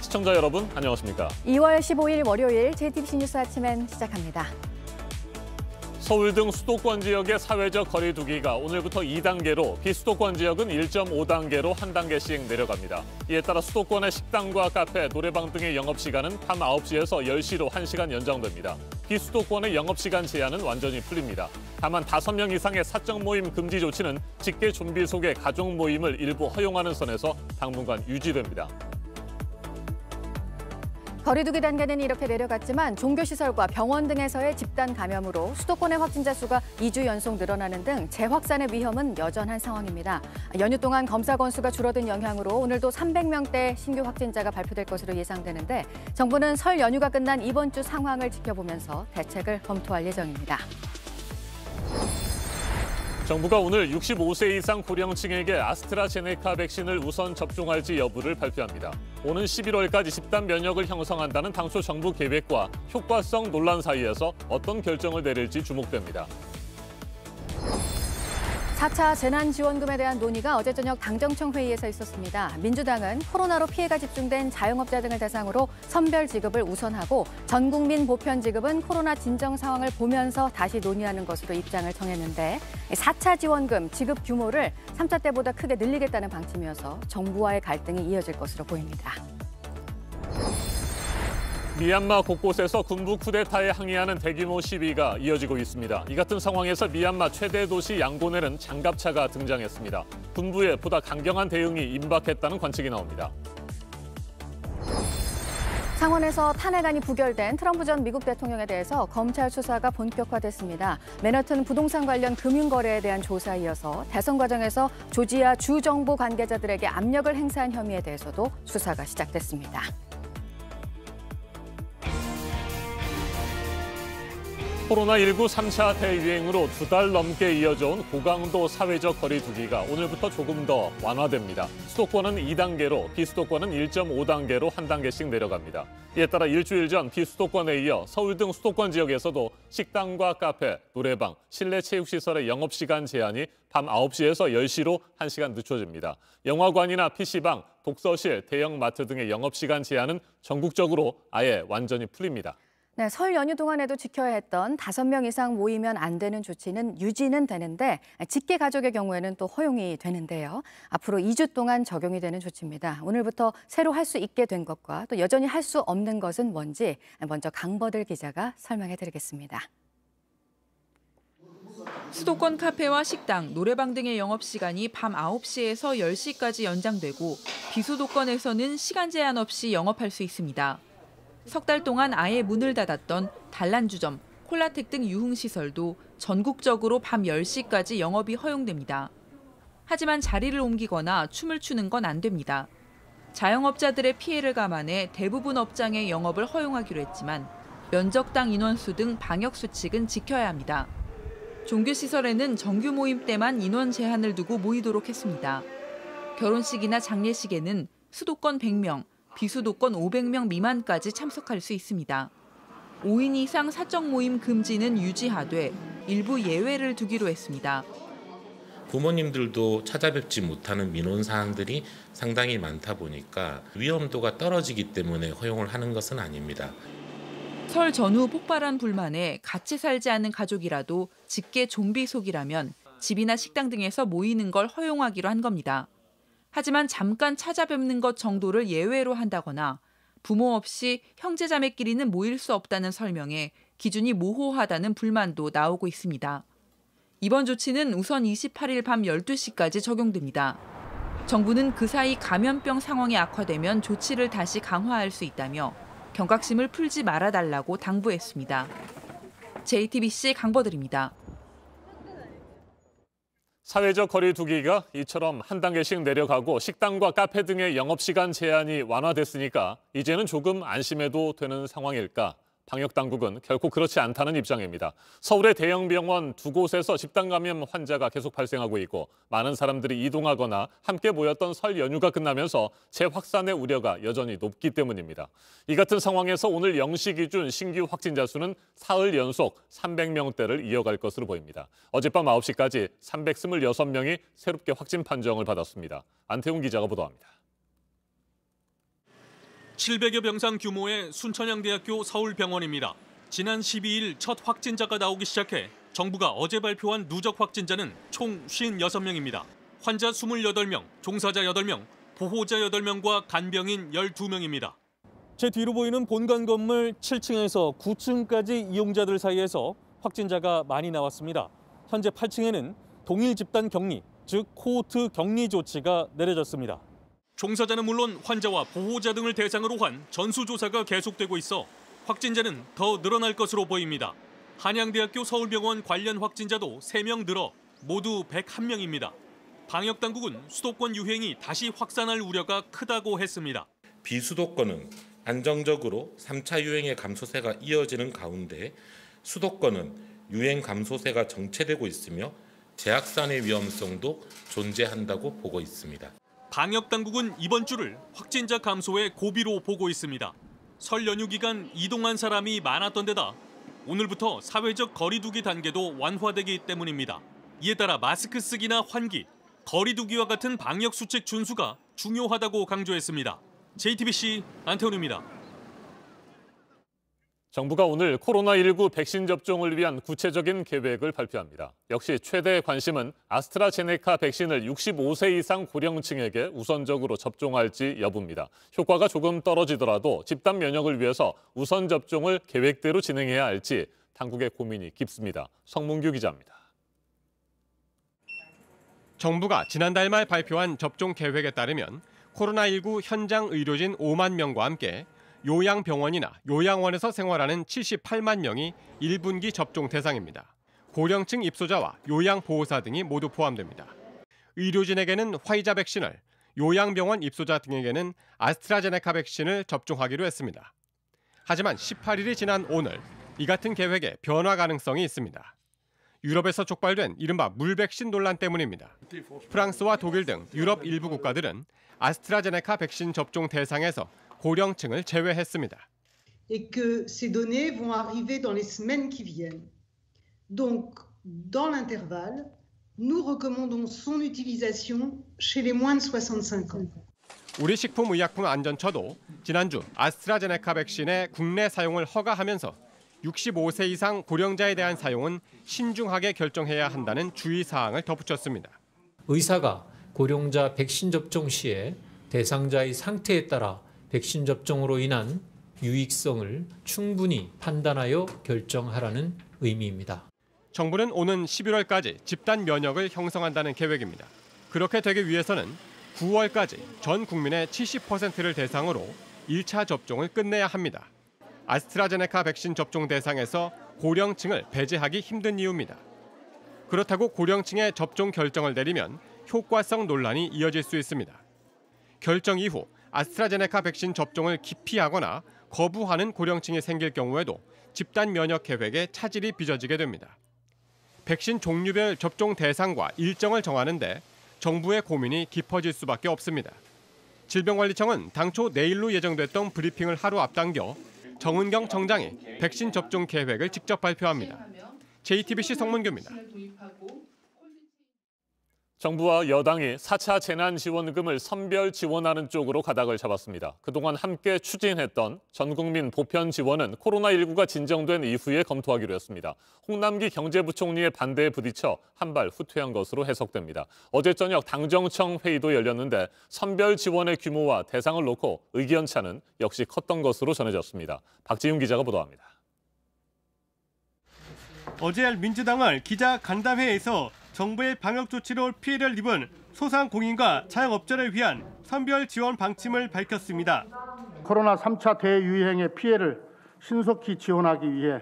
시청자 여러분, 안녕하십니까? 2월 15일 월요일 JTBC 뉴스 아침엔 시작합니다. 서울 등 수도권 지역의 사회적 거리 두기가 오늘부터 2단계로, 비수도권 지역은 1.5단계로 한 단계씩 내려갑니다. 이에 따라 수도권의 식당과 카페, 노래방 등의 영업시간은 밤 9시에서 10시로 1시간 연장됩니다. 비수도권의 영업시간 제한은 완전히 풀립니다. 다만 5명 이상의 사적 모임 금지 조치는 직계 좀비 속의 가족 모임을 일부 허용하는 선에서 당분간 유지됩니다. 거리두기 단계는 이렇게 내려갔지만 종교시설과 병원 등에서의 집단 감염으로 수도권의 확진자 수가 2주 연속 늘어나는 등 재확산의 위험은 여전한 상황입니다. 연휴 동안 검사 건수가 줄어든 영향으로 오늘도 300명대 신규 확진자가 발표될 것으로 예상되는데 정부는 설 연휴가 끝난 이번 주 상황을 지켜보면서 대책을 검토할 예정입니다. 정부가 오늘 65세 이상 고령층에게 아스트라제네카 백신을 우선 접종할지 여부를 발표합니다. 오는 11월까지 집단 면역을 형성한다는 당초 정부 계획과 효과성 논란 사이에서 어떤 결정을 내릴지 주목됩니다. 4차 재난지원금에 대한 논의가 어제 저녁 당정청 회의에서 있었습니다. 민주당은 코로나로 피해가 집중된 자영업자 등을 대상으로 선별 지급을 우선하고 전 국민 보편 지급은 코로나 진정 상황을 보면서 다시 논의하는 것으로 입장을 정했는데 4차 지원금 지급 규모를 3차 때보다 크게 늘리겠다는 방침이어서 정부와의 갈등이 이어질 것으로 보입니다. 미얀마 곳곳에서 군부 쿠데타에 항의하는 대규모 시위가 이어지고 있습니다. 이 같은 상황에서 미얀마 최대 도시 양곤에는 장갑차가 등장했습니다. 군부의 보다 강경한 대응이 임박했다는 관측이 나옵니다. 상원에서 탄핵안이 부결된 트럼프 전 미국 대통령에 대해서 검찰 수사가 본격화됐습니다. 맨하튼 부동산 관련 금융거래에 대한 조사에 이어서 대선 과정에서 조지아 주 정부 관계자들에게 압력을 행사한 혐의에 대해서도 수사가 시작됐습니다. 코로나19 3차 대유행으로 2달 넘게 이어져온 고강도 사회적 거리 두기가 오늘부터 조금 더 완화됩니다. 수도권은 2단계로, 비수도권은 1.5단계로 한 단계씩 내려갑니다. 이에 따라 일주일 전 비수도권에 이어 서울 등 수도권 지역에서도 식당과 카페, 노래방, 실내 체육시설의 영업시간 제한이 밤 9시에서 10시로 1시간 늦춰집니다. 영화관이나 PC방, 독서실, 대형마트 등의 영업시간 제한은 전국적으로 아예 완전히 풀립니다. 네, 설 연휴 동안에도 지켜야 했던 5명 이상 모이면 안 되는 조치는 유지는 되는데 직계 가족의 경우에는 또 허용이 되는데요. 앞으로 2주 동안 적용이 되는 조치입니다. 오늘부터 새로 할 수 있게 된 것과 또 여전히 할 수 없는 것은 뭔지 먼저 강버들 기자가 설명해 드리겠습니다. 수도권 카페와 식당, 노래방 등의 영업시간이 밤 9시에서 10시까지 연장되고 비수도권에서는 시간 제한 없이 영업할 수 있습니다. 석 달 동안 아예 문을 닫았던 단란주점, 콜라텍 등 유흥시설도 전국적으로 밤 10시까지 영업이 허용됩니다. 하지만 자리를 옮기거나 춤을 추는 건 안 됩니다. 자영업자들의 피해를 감안해 대부분 업장의 영업을 허용하기로 했지만 면적당 인원수 등 방역수칙은 지켜야 합니다. 종교시설에는 정규 모임 때만 인원 제한을 두고 모이도록 했습니다. 결혼식이나 장례식에는 수도권 100명, 비수도권 500명 미만까지 참석할 수 있습니다. 5인 이상 사적 모임 금지는 유지하되 일부 예외를 두기로 했습니다. 부모님들도 찾아뵙지 못하는 민원 사항들이 상당히 많다 보니까 위험도가 떨어지기 때문에 허용을 하는 것은 아닙니다. 설 전후 폭발한 불만에 같이 살지 않는 가족이라도 직계 좀비 속이라면 집이나 식당 등에서 모이는 걸 허용하기로 한 겁니다. 하지만 잠깐 찾아뵙는 것 정도를 예외로 한다거나 부모 없이 형제자매끼리는 모일 수 없다는 설명에 기준이 모호하다는 불만도 나오고 있습니다. 이번 조치는 우선 28일 밤 12시까지 적용됩니다. 정부는 그 사이 감염병 상황이 악화되면 조치를 다시 강화할 수 있다며 경각심을 풀지 말아달라고 당부했습니다. JTBC 강버들입니다. 사회적 거리 두기가 이처럼 한 단계씩 내려가고 식당과 카페 등의 영업시간 제한이 완화됐으니까 이제는 조금 안심해도 되는 상황일까? 방역당국은 결코 그렇지 않다는 입장입니다. 서울의 대형 병원 2곳에서 집단 감염 환자가 계속 발생하고 있고 많은 사람들이 이동하거나 함께 모였던 설 연휴가 끝나면서 재확산의 우려가 여전히 높기 때문입니다. 이 같은 상황에서 오늘 0시 기준 신규 확진자 수는 사흘 연속 300명대를 이어갈 것으로 보입니다. 어젯밤 9시까지 326명이 새롭게 확진 판정을 받았습니다. 안태웅 기자가 보도합니다. 700여 병상 규모의 순천향대학교 서울병원입니다. 지난 12일 첫 확진자가 나오기 시작해 정부가 어제 발표한 누적 확진자는 총 56명입니다. 환자 28명, 종사자 8명, 보호자 8명과 간병인 12명입니다. 제 뒤로 보이는 본관 건물 7층에서 9층까지 이용자들 사이에서 확진자가 많이 나왔습니다. 현재 8층에는 동일 집단 격리, 즉 코호트 격리 조치가 내려졌습니다. 종사자는 물론 환자와 보호자 등을 대상으로 한 전수조사가 계속되고 있어 확진자는 더 늘어날 것으로 보입니다. 한양대학교 서울병원 관련 확진자도 3명 늘어 모두 101명입니다. 방역당국은 수도권 유행이 다시 확산할 우려가 크다고 했습니다. 비수도권은 안정적으로 3차 유행의 감소세가 이어지는 가운데 수도권은 유행 감소세가 정체되고 있으며 재확산의 위험성도 존재한다고 보고 있습니다. 방역당국은 이번 주를 확진자 감소의 고비로 보고 있습니다. 설 연휴 기간 이동한 사람이 많았던 데다 오늘부터 사회적 거리 두기 단계도 완화되기 때문입니다. 이에 따라 마스크 쓰기나 환기, 거리 두기와 같은 방역 수칙 준수가 중요하다고 강조했습니다. JTBC 안태훈입니다. 정부가 오늘 코로나19 백신 접종을 위한 구체적인 계획을 발표합니다. 역시 최대 관심은 아스트라제네카 백신을 65세 이상 고령층에게 우선적으로 접종할지 여부입니다. 효과가 조금 떨어지더라도 집단 면역을 위해서 우선 접종을 계획대로 진행해야 할지 당국의 고민이 깊습니다. 성문규 기자입니다. 정부가 지난달 말 발표한 접종 계획에 따르면 코로나19 현장 의료진 5만 명과 함께 요양병원이나 요양원에서 생활하는 78만 명이 1분기 접종 대상입니다. 고령층 입소자와 요양보호사 등이 모두 포함됩니다. 의료진에게는 화이자 백신을, 요양병원 입소자 등에게는 아스트라제네카 백신을 접종하기로 했습니다. 하지만 18일이 지난 오늘 이 같은 계획에 변화 가능성이 있습니다. 유럽에서 촉발된 이른바 물백신 논란 때문입니다. 프랑스와 독일 등 유럽 일부 국가들은 아스트라제네카 백신 접종 대상에서 고령층을 제외했습니다. Et que ces données vont arriver dans les semaines qui viennent. Donc, dans l'intervalle, nous recommandons son utilisation chez les moins de 65 ans. 우리 식품의약품안전처도 지난주 아스트라제네카 백신의 국내 사용을 허가하면서 65세 이상 고령자에 대한 사용은 신중하게 결정해야 한다는 주의사항을 덧붙였습니다. 의사가 고령자 백신 접종 시에 대상자의 상태에 따라 백신 접종으로 인한 유익성을 충분히 판단하여 결정하라는 의미입니다. 정부는 오는 11월까지 집단 면역을 형성한다는 계획입니다. 그렇게 되기 위해서는 9월까지 전 국민의 70%를 대상으로 1차 접종을 끝내야 합니다. 아스트라제네카 백신 접종 대상에서 고령층을 배제하기 힘든 이유입니다. 그렇다고 고령층의 접종 결정을 내리면 효과성 논란이 이어질 수 있습니다. 결정 이후 아스트라제네카 백신 접종을 기피하거나 거부하는 고령층이 생길 경우에도 집단 면역 계획에 차질이 빚어지게 됩니다. 백신 종류별 접종 대상과 일정을 정하는데 정부의 고민이 깊어질 수밖에 없습니다. 질병관리청은 당초 내일로 예정됐던 브리핑을 하루 앞당겨 정은경 청장이 백신 접종 계획을 직접 발표합니다. JTBC 성문규입니다. 정부와 여당이 4차 재난지원금을 선별 지원하는 쪽으로 가닥을 잡았습니다. 그동안 함께 추진했던 전국민 보편 지원은 코로나19가 진정된 이후에 검토하기로 했습니다. 홍남기 경제부총리의 반대에 부딪혀 한발 후퇴한 것으로 해석됩니다. 어제 저녁 당정청 회의도 열렸는데 선별 지원의 규모와 대상을 놓고 의견 차는 역시 컸던 것으로 전해졌습니다. 박지윤 기자가 보도합니다. 어제 민주당은 기자 간담회에서 정부의 방역 조치로 피해를 입은 소상공인과 자영업자를 위한 선별 지원 방침을 밝혔습니다. 코로나 3차 대유행의 피해를 신속히 지원하기 위해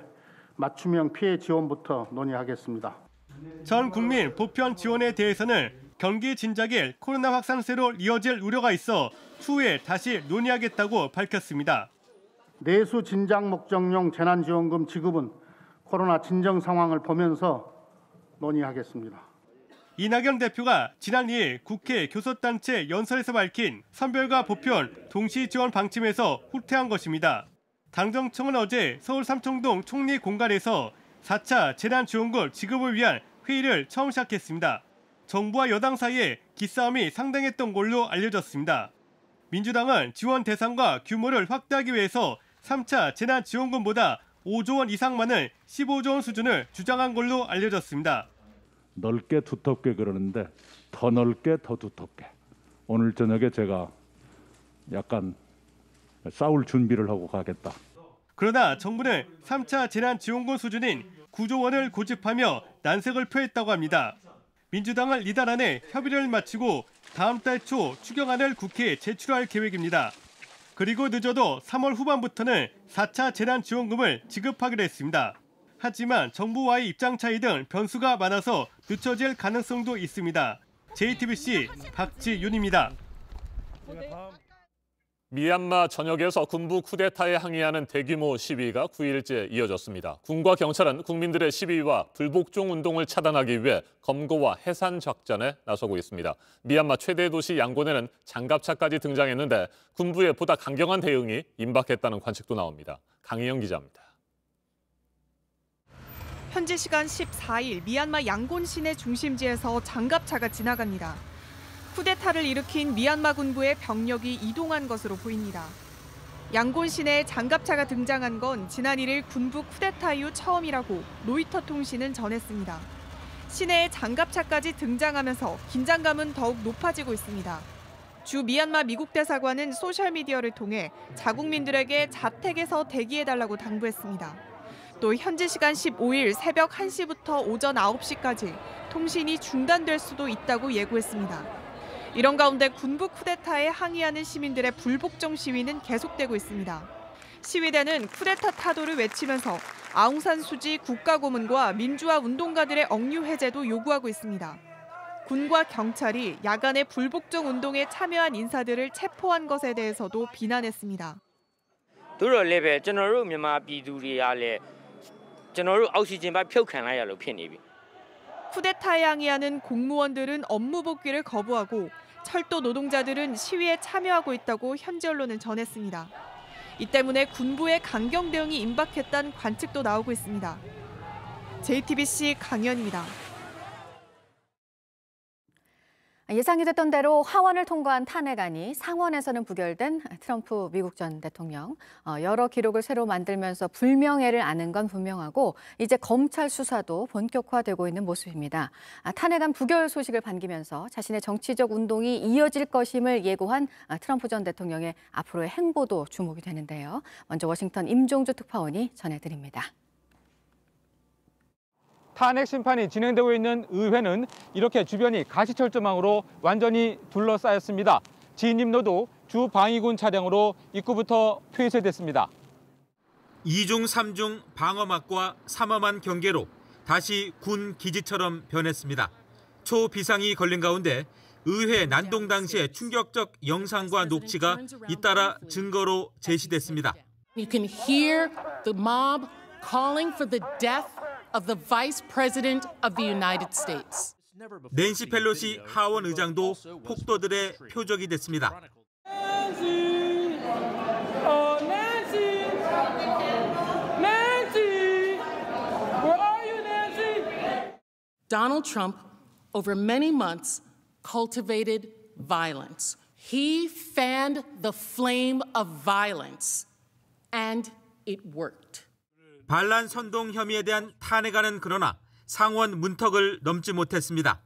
맞춤형 피해 지원부터 논의하겠습니다. 전 국민 보편 지원에 대해서는 경기 진작에 코로나 확산세로 이어질 우려가 있어 추후에 다시 논의하겠다고 밝혔습니다. 내수 진작 목적용 재난지원금 지급은 코로나 진정 상황을 보면서 논의하겠습니다. 이낙연 대표가 지난 2일 국회 교섭단체 연설에서 밝힌 선별과 보편 동시 지원 방침에서 후퇴한 것입니다. 당정청은 어제 서울 삼청동 총리 공간에서 4차 재난지원금 지급을 위한 회의를 처음 시작했습니다. 정부와 여당 사이에 기싸움이 상당했던 걸로 알려졌습니다. 민주당은 지원 대상과 규모를 확대하기 위해서 3차 재난지원금보다 5조 원 이상만을 15조 원 수준을 주장한 걸로 알려졌습니다. 넓게 두텁게 그러는데 더 넓게 더 두텁게. 오늘 저녁에 제가 약간 싸울 준비를 하고 가겠다. 그러나 정부는 3차 재난지원금 수준인 9조 원을 고집하며 난색을 표했다고 합니다. 민주당은 이달 안에 협의를 마치고 다음 달 초 추경안을 국회에 제출할 계획입니다. 그리고 늦어도 3월 후반부터는 4차 재난지원금을 지급하기로 했습니다. 하지만 정부와의 입장 차이 등 변수가 많아서 늦춰질 가능성도 있습니다. JTBC 박지윤입니다. 미얀마 전역에서 군부 쿠데타에 항의하는 대규모 시위가 9일째 이어졌습니다. 군과 경찰은 국민들의 시위와 불복종 운동을 차단하기 위해 검거와 해산 작전에 나서고 있습니다. 미얀마 최대 도시 양곤에는 장갑차까지 등장했는데 군부의 보다 강경한 대응이 임박했다는 관측도 나옵니다. 강희영 기자입니다. 현지 시간 14일 미얀마 양곤 시내 중심지에서 장갑차가 지나갑니다. 쿠데타를 일으킨 미얀마 군부의 병력이 이동한 것으로 보입니다. 양곤 시내에 장갑차가 등장한 건 지난 1일 군부 쿠데타 이후 처음이라고 로이터 통신은 전했습니다. 시내에 장갑차까지 등장하면서 긴장감은 더욱 높아지고 있습니다. 주 미얀마 미국 대사관은 소셜미디어를 통해 자국민들에게 자택에서 대기해달라고 당부했습니다. 또 현지 시간 15일 새벽 1시부터 오전 9시까지 통신이 중단될 수도 있다고 예고했습니다. 이런 가운데 군부 쿠데타에 항의하는 시민들의 불복종 시위는 계속되고 있습니다. 시위대는 쿠데타 타도를 외치면서 아웅산 수지 국가고문과 민주화 운동가들의 억류 해제도 요구하고 있습니다. 군과 경찰이 야간에 불복종 운동에 참여한 인사들을 체포한 것에 대해서도 비난했습니다. 쿠데타에 항의하는 공무원들은 업무 복귀를 거부하고 철도 노동자들은 시위에 참여하고 있다고 현지 언론은 전했습니다. 이 때문에 군부의 강경 대응이 임박했다는 관측도 나오고 있습니다. JTBC 강연입니다. 예상이 됐던 대로 하원을 통과한 탄핵안이 상원에서는 부결된 트럼프 미국 전 대통령. 여러 기록을 새로 만들면서 불명예를 아는 건 분명하고 이제 검찰 수사도 본격화되고 있는 모습입니다. 탄핵안 부결 소식을 반기면서 자신의 정치적 운동이 이어질 것임을 예고한 트럼프 전 대통령의 앞으로의 행보도 주목이 되는데요. 먼저 워싱턴 임종주 특파원이 전해드립니다. 탄핵 심판이 진행되고 있는 의회는 이렇게 주변이 가시철조망으로 완전히 둘러싸였습니다. 진입로도 주 방위군 차량으로 입구부터 폐쇄됐습니다. 2중 3중 방어막과 삼엄한 경계로 다시 군 기지처럼 변했습니다. 초비상이 걸린 가운데 의회 난동 당시의 충격적 영상과 녹취가 잇따라 증거로 제시됐습니다. You can hear the mob calling for the death of the Vice President of the United States. 낸시 펠로시 하원 의장도 폭도들의 표적이 됐습니다. Donald Trump, over many months, cultivated violence. He fanned the flame of violence, and it worked. 반란 선동 혐의에 대한 탄핵안은 그러나 상원 문턱을 넘지 못했습니다.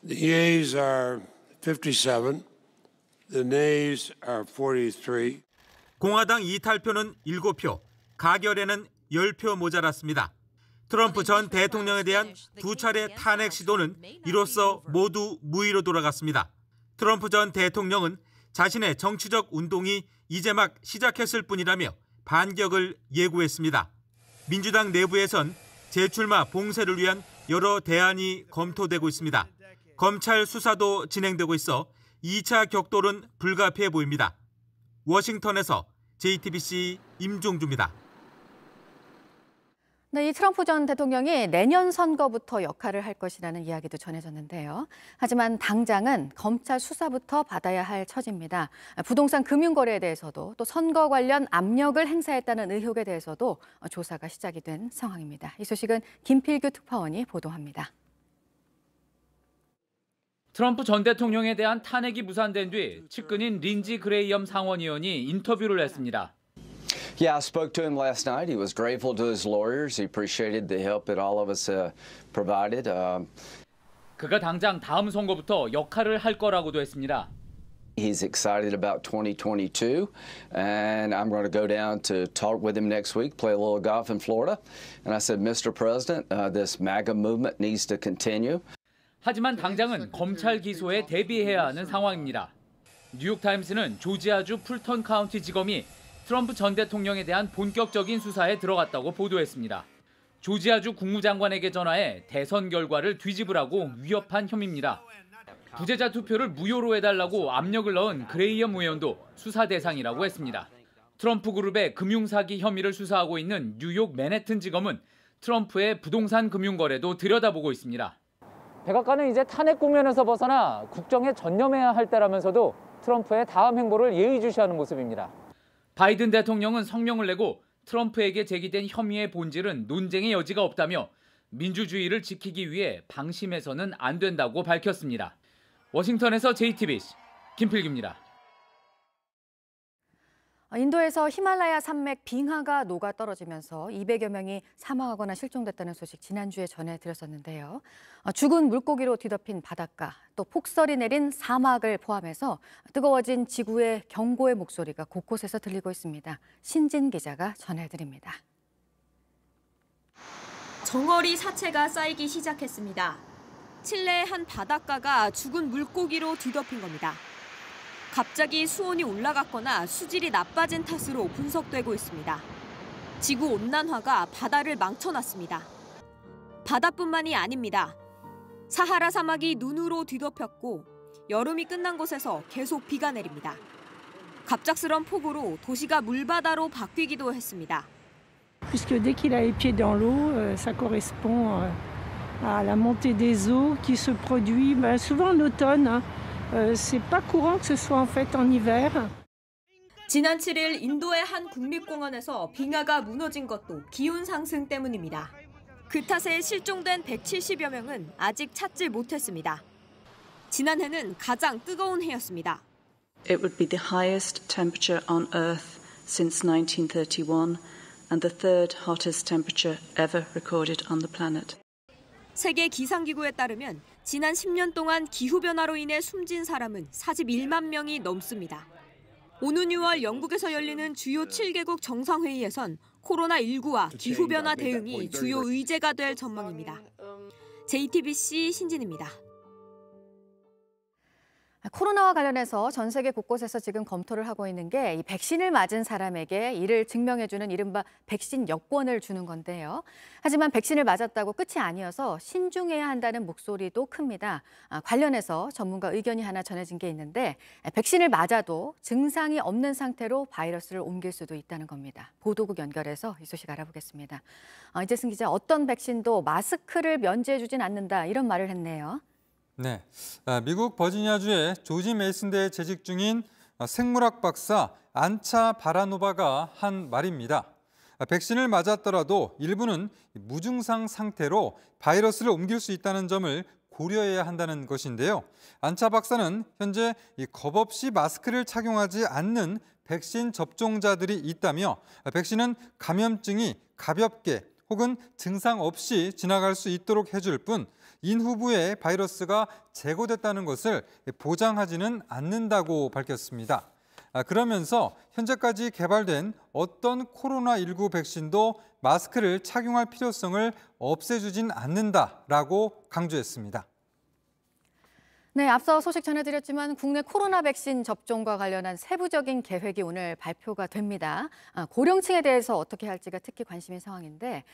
The yeas are 57, the nays are 43. 공화당 이탈표는 7표, 가결에는 10표 모자랐습니다. 트럼프 전 대통령에 대한 2차례 탄핵 시도는 이로써 모두 무의로 돌아갔습니다. 트럼프 전 대통령은 자신의 정치적 운동이 이제 막 시작했을 뿐이라며 반격을 예고했습니다. 민주당 내부에선 재출마 봉쇄를 위한 여러 대안이 검토되고 있습니다. 검찰 수사도 진행되고 있어 2차 격돌은 불가피해 보입니다. 워싱턴에서 JTBC 임종주입니다. 네, 이 트럼프 전 대통령이 내년 선거부터 역할을 할 것이라는 이야기도 전해졌는데요. 하지만 당장은 검찰 수사부터 받아야 할 처지입니다. 부동산 금융거래에 대해서도 또 선거 관련 압력을 행사했다는 의혹에 대해서도 조사가 시작이 된 상황입니다. 이 소식은 김필규 특파원이 보도합니다. 트럼프 전 대통령에 대한 탄핵이 무산된 뒤 측근인 린지 그레이엄 상원의원이 인터뷰를 했습니다. Yeah, I spoke to him last night. He was grateful to his lawyers. He appreciated the help that all of us provided. 그가 당장 다음 선거부터 역할을 할 거라고도 했습니다. He's excited about 2022, and I'm going to go down to talk with him next week, play a little golf in Florida. And I said, Mr. President, this MAGA movement needs to continue. 하지만 당장은 검찰 기소에 대비해야 하는 상황입니다. 뉴욕타임스는 조지아주 풀턴 카운티 지검이 트럼프 전 대통령에 대한 본격적인 수사에 들어갔다고 보도했습니다. 조지아주 국무장관에게 전화해 대선 결과를 뒤집으라고 위협한 혐의입니다. 부재자 투표를 무효로 해달라고 압력을 넣은 그레이엄 의원도 수사 대상이라고 했습니다. 트럼프 그룹의 금융사기 혐의를 수사하고 있는 뉴욕 맨해튼 지검은 트럼프의 부동산 금융거래도 들여다보고 있습니다. 백악관은 이제 탄핵 국면에서 벗어나 국정에 전념해야 할 때라면서도 트럼프의 다음 행보를 예의주시하는 모습입니다. 바이든 대통령은 성명을 내고 트럼프에게 제기된 혐의의 본질은 논쟁의 여지가 없다며 민주주의를 지키기 위해 방심해서는 안 된다고 밝혔습니다. 워싱턴에서 JTBC 김필규입니다. 인도에서 히말라야 산맥 빙하가 녹아 떨어지면서 200여 명이 사망하거나 실종됐다는 소식 지난주에 전해드렸었는데요. 죽은 물고기로 뒤덮인 바닷가, 또 폭설이 내린 사막을 포함해서 뜨거워진 지구의 경고의 목소리가 곳곳에서 들리고 있습니다. 신진 기자가 전해드립니다. 정어리 사체가 쌓이기 시작했습니다. 칠레의 한 바닷가가 죽은 물고기로 뒤덮인 겁니다. 갑자기 수온이 올라갔거나 수질이 나빠진 탓으로 분석되고 있습니다. 지구온난화가 바다를 망쳐놨습니다. 바다뿐만이 아닙니다. 사하라 사막이 눈으로 뒤덮였고 여름이 끝난 곳에서 계속 비가 내립니다. 갑작스런 폭우로 도시가 물바다로 바뀌기도 했습니다. Puisque dès qu'il a les pieds dans l'eau, ça correspond à la montée des eaux qui se produit souvent en automne. C'est pas courant que ce soit en fait en hiver. 지난 7일 인도의 한 국립공원에서 빙하가 무너진 것도 기온 상승 때문입니다. 그 탓에 실종된 170여 명은 아직 찾지 못했습니다. 지난해는 가장 뜨거운 해였습니다. It would be the highest temperature on Earth since 1931 and the third hottest temperature ever recorded on the planet. 세계 기상기구에 따르면 지난 10년 동안 기후변화로 인해 숨진 사람은 41만 명이 넘습니다. 오는 6월 영국에서 열리는 주요 7개국 정상회의에선 코로나19와 기후변화 대응이 주요 의제가 될 전망입니다. JTBC 신진입니다. 코로나와 관련해서 전 세계 곳곳에서 지금 검토를 하고 있는 게 이 백신을 맞은 사람에게 이를 증명해주는 이른바 백신 여권을 주는 건데요. 하지만 백신을 맞았다고 끝이 아니어서 신중해야 한다는 목소리도 큽니다. 관련해서 전문가 의견이 하나 전해진 게 있는데 백신을 맞아도 증상이 없는 상태로 바이러스를 옮길 수도 있다는 겁니다. 보도국 연결해서 이 소식 알아보겠습니다. 이재승 기자, 어떤 백신도 마스크를 면제해주진 않는다 이런 말을 했네요. 네, 미국 버지니아주의 조지 메이슨대에 재직 중인 생물학 박사 안차 바라노바가 한 말입니다. 백신을 맞았더라도 일부는 무증상 상태로 바이러스를 옮길 수 있다는 점을 고려해야 한다는 것인데요. 안차 박사는 현재 겁없이 마스크를 착용하지 않는 백신 접종자들이 있다며 백신은 감염증이 가볍게 혹은 증상 없이 지나갈 수 있도록 해줄 뿐 인후부에 바이러스가 제거됐다는 것을 보장하지는 않는다고 밝혔습니다. 그러면서 현재까지 개발된 어떤 코로나19 백신도 마스크를 착용할 필요성을 없애주진 않는다라고 강조했습니다. 네, 앞서 소식 전해드렸지만 국내 코로나 백신 접종과 관련한 세부적인 계획이 오늘 발표가 됩니다. 고령층에 대해서 어떻게 할지가 특히 관심인 상황인데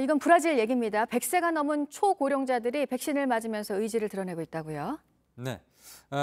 이건 브라질 얘기입니다. 100세가 넘은 초고령자들이 백신을 맞으면서 의지를 드러내고 있다고요. 네,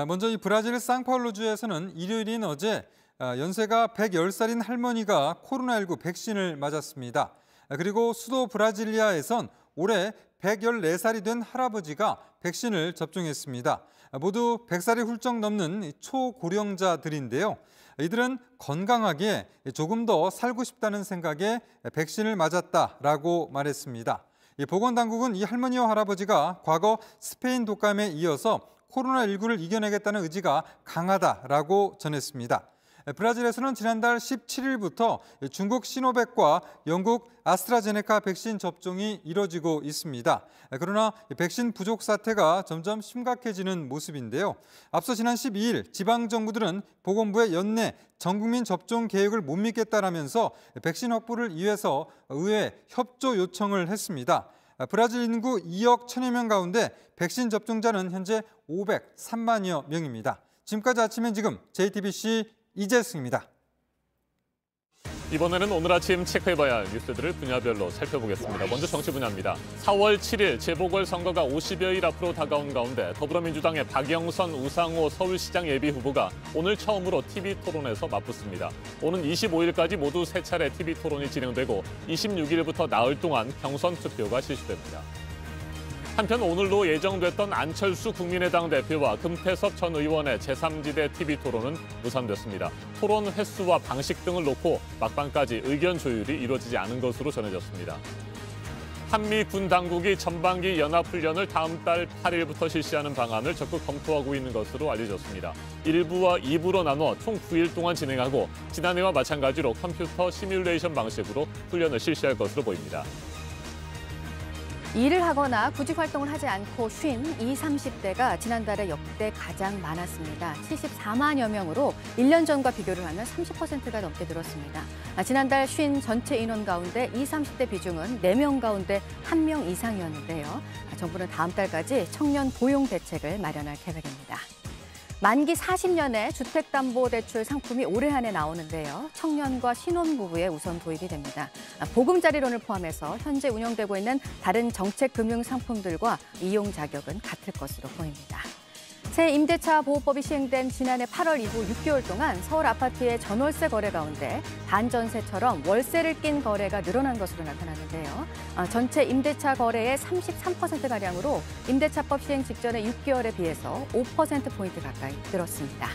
먼저 이 브라질 상파울루주에서는 일요일인 어제 연세가 110살인 할머니가 코로나19 백신을 맞았습니다. 그리고 수도 브라질리아에선 올해 114살이 된 할아버지가 백신을 접종했습니다. 모두 100살이 훌쩍 넘는 초고령자들인데요. 이들은 건강하게 조금 더 살고 싶다는 생각에 백신을 맞았다라고 말했습니다. 보건당국은 이 할머니와 할아버지가 과거 스페인 독감에 이어서 코로나19를 이겨내겠다는 의지가 강하다라고 전했습니다. 브라질에서는 지난달 17일부터 중국 시노백과 영국 아스트라제네카 백신 접종이 이뤄지고 있습니다. 그러나 백신 부족 사태가 점점 심각해지는 모습인데요. 앞서 지난 12일 지방정부들은 보건부의 연내 전국민 접종 계획을 못 믿겠다라면서 백신 확보를 위해서 의회 협조 요청을 했습니다. 브라질 인구 2억 1천여 명 가운데 백신 접종자는 현재 503만여 명입니다. 지금까지 아침엔 지금 JTBC 이재승입니다. 이번에는 오늘 아침 체크해봐야 할 뉴스들을 분야별로 살펴보겠습니다. 먼저 정치 분야입니다. 4월 7일 재보궐선거가 50여일 앞으로 다가온 가운데 더불어민주당의 박영선, 우상호 서울시장 예비후보가 오늘 처음으로 TV토론에서 맞붙습니다. 오는 25일까지 모두 3차례 TV토론이 진행되고 26일부터 나흘 동안 경선 투표가 실시됩니다. 한편 오늘로 예정됐던 안철수 국민의당 대표와 금태섭 전 의원의 제3지대 TV토론은 무산됐습니다. 토론 횟수와 방식 등을 놓고 막판까지 의견 조율이 이루어지지 않은 것으로 전해졌습니다. 한미 군 당국이 전반기 연합훈련을 다음 달 8일부터 실시하는 방안을 적극 검토하고 있는 것으로 알려졌습니다. 1부와 2부로 나눠 총 9일 동안 진행하고 지난해와 마찬가지로 컴퓨터 시뮬레이션 방식으로 훈련을 실시할 것으로 보입니다. 일을 하거나 구직 활동을 하지 않고 쉰 20, 30대가 지난달에 역대 가장 많았습니다. 74만여 명으로 1년 전과 비교를 하면 30%가 넘게 늘었습니다. 지난달 쉰 전체 인원 가운데 20, 30대 비중은 4명 가운데 1명 이상이었는데요. 정부는 다음 달까지 청년 고용 대책을 마련할 계획입니다. 만기 40년의 주택담보대출 상품이 올해 안에 나오는데요. 청년과 신혼부부에 우선 도입이 됩니다. 보금자리론을 포함해서 현재 운영되고 있는 다른 정책금융상품들과 이용 자격은 같을 것으로 보입니다. 새 임대차 보호법이 시행된 지난해 8월 이후 6개월 동안 서울 아파트의 전월세 거래 가운데 반전세처럼 월세를 낀 거래가 늘어난 것으로 나타났는데요. 전체 임대차 거래의 33%가량으로 임대차법 시행 직전의 6개월에 비해서 5%포인트 가까이 늘었습니다.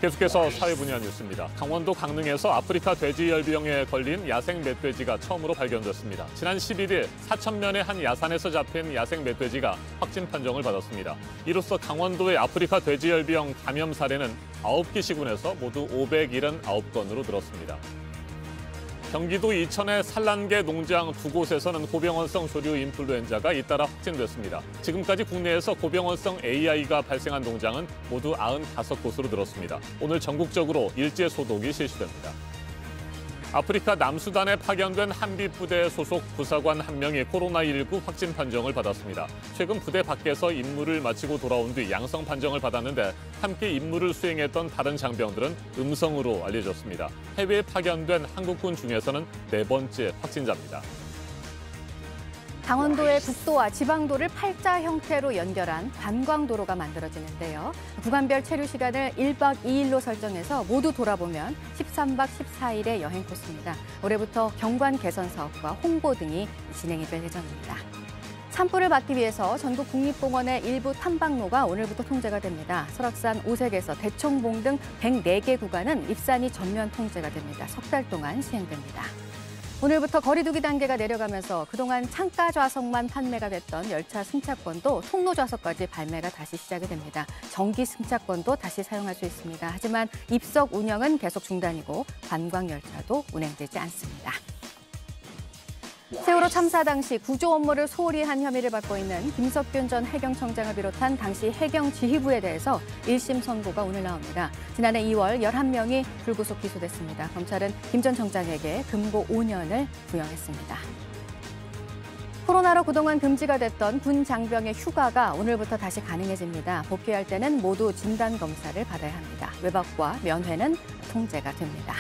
계속해서 사회 분야 뉴스입니다. 강원도 강릉에서 아프리카 돼지열병에 걸린 야생 멧돼지가 처음으로 발견됐습니다. 지난 11일 사천면의 한 야산에서 잡힌 야생 멧돼지가 확진 판정을 받았습니다. 이로써 강원도의 아프리카 돼지열병 감염 사례는 9개 시군에서 모두 579건으로 늘었습니다. 경기도 이천의 산란개 농장 2곳에서는 고병원성 조류 인플루엔자가 잇따라 확진됐습니다. 지금까지 국내에서 고병원성 AI가 발생한 농장은 모두 95곳으로 늘었습니다. 오늘 전국적으로 일제 소독이 실시됩니다. 아프리카 남수단에 파견된 한비 부대 소속 부사관 1명이 코로나19 확진 판정을 받았습니다. 최근 부대 밖에서 임무를 마치고 돌아온 뒤 양성 판정을 받았는데 함께 임무를 수행했던 다른 장병들은 음성으로 알려졌습니다. 해외에 파견된 한국군 중에서는 4번째 확진자입니다. 강원도의 국도와 지방도를 팔자 형태로 연결한 관광도로가 만들어지는데요. 구간별 체류 시간을 1박 2일로 설정해서 모두 돌아보면 13박 14일의 여행 코스입니다. 올해부터 경관 개선 사업과 홍보 등이 진행이 될 예정입니다. 산불을 막기 위해서 전국 국립공원의 일부 탐방로가 오늘부터 통제가 됩니다. 설악산 오색에서 대청봉 등 104개 구간은 입산이 전면 통제가 됩니다. 석 달 동안 시행됩니다. 오늘부터 거리두기 단계가 내려가면서 그동안 창가 좌석만 판매가 됐던 열차 승차권도 통로 좌석까지 발매가 다시 시작이 됩니다. 정기 승차권도 다시 사용할 수 있습니다. 하지만 입석 운영은 계속 중단이고 관광 열차도 운행되지 않습니다. 세월호 참사 당시 구조 업무를 소홀히 한 혐의를 받고 있는 김석균 전 해경청장을 비롯한 당시 해경지휘부에 대해서 1심 선고가 오늘 나옵니다. 지난해 2월 11명이 불구속 기소됐습니다. 검찰은 김 전 청장에게 금고 5년을 부여했습니다. 코로나로 그동안 금지가 됐던 군 장병의 휴가가 오늘부터 다시 가능해집니다. 복귀할 때는 모두 진단검사를 받아야 합니다. 외박과 면회는 통제가 됩니다.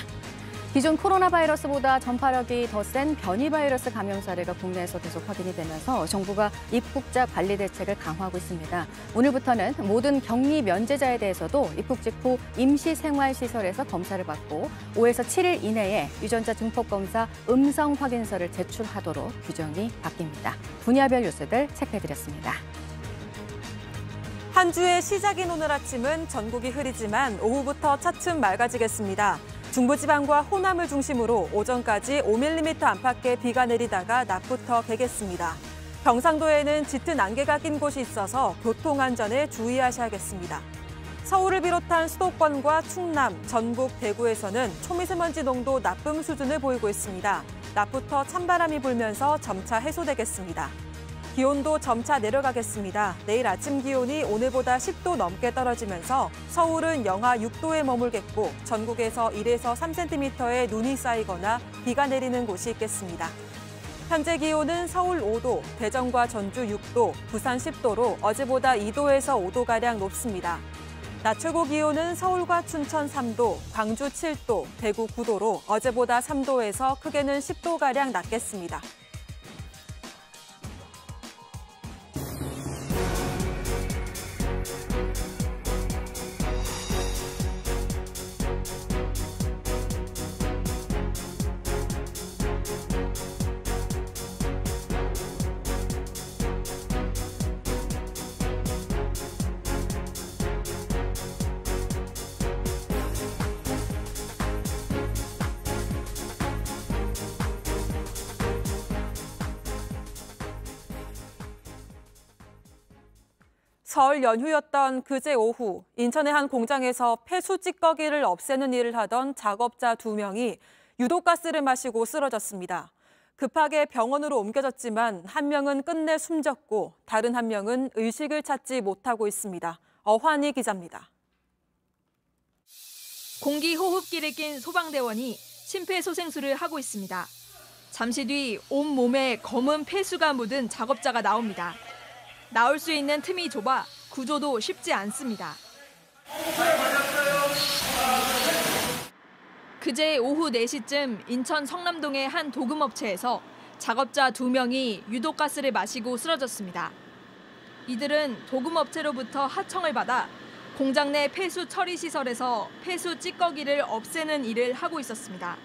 기존 코로나 바이러스보다 전파력이 더 센 변이 바이러스 감염 사례가 국내에서 계속 확인이 되면서 정부가 입국자 관리 대책을 강화하고 있습니다. 오늘부터는 모든 격리 면제자에 대해서도 입국 직후 임시생활시설에서 검사를 받고 5에서 7일 이내에 유전자 증폭 검사 음성 확인서를 제출하도록 규정이 바뀝니다. 분야별 뉴스들 체크해드렸습니다. 한 주의 시작인 오늘 아침은 전국이 흐리지만 오후부터 차츰 맑아지겠습니다. 중부지방과 호남을 중심으로 오전까지 5mm 안팎의 비가 내리다가 낮부터 개겠습니다. 경상도에는 짙은 안개가 낀 곳이 있어서 교통안전에 주의하셔야겠습니다. 서울을 비롯한 수도권과 충남, 전북, 대구에서는 초미세먼지 농도 나쁨 수준을 보이고 있습니다. 낮부터 찬바람이 불면서 점차 해소되겠습니다. 기온도 점차 내려가겠습니다. 내일 아침 기온이 오늘보다 10도 넘게 떨어지면서 서울은 영하 6도에 머물겠고 전국에서 1에서 3cm의 눈이 쌓이거나 비가 내리는 곳이 있겠습니다. 현재 기온은 서울 5도, 대전과 전주 6도, 부산 10도로 어제보다 2도에서 5도가량 높습니다. 낮 최고 기온은 서울과 춘천 3도, 광주 7도, 대구 9도로 어제보다 3도에서 크게는 10도가량 낮겠습니다. 설 연휴였던 그제 오후 인천의 한 공장에서 폐수 찌꺼기를 없애는 일을 하던 작업자 2명이 유독가스를 마시고 쓰러졌습니다. 급하게 병원으로 옮겨졌지만 한 명은 끝내 숨졌고 다른 한 명은 의식을 찾지 못하고 있습니다. 어환희 기자입니다. 공기 호흡기를 낀 소방대원이 심폐소생술을 하고 있습니다. 잠시 뒤 온몸에 검은 폐수가 묻은 작업자가 나옵니다. 나올 수 있는 틈이 좁아 구조도 쉽지 않습니다. 그제 오후 4시쯤 인천 성남동의 한 도금업체에서 작업자 2명이 유독가스를 마시고 쓰러졌습니다. 이들은 도금업체로부터 하청을 받아 공장 내 폐수 처리 시설에서 폐수 찌꺼기를 없애는 일을 하고 있었습니다.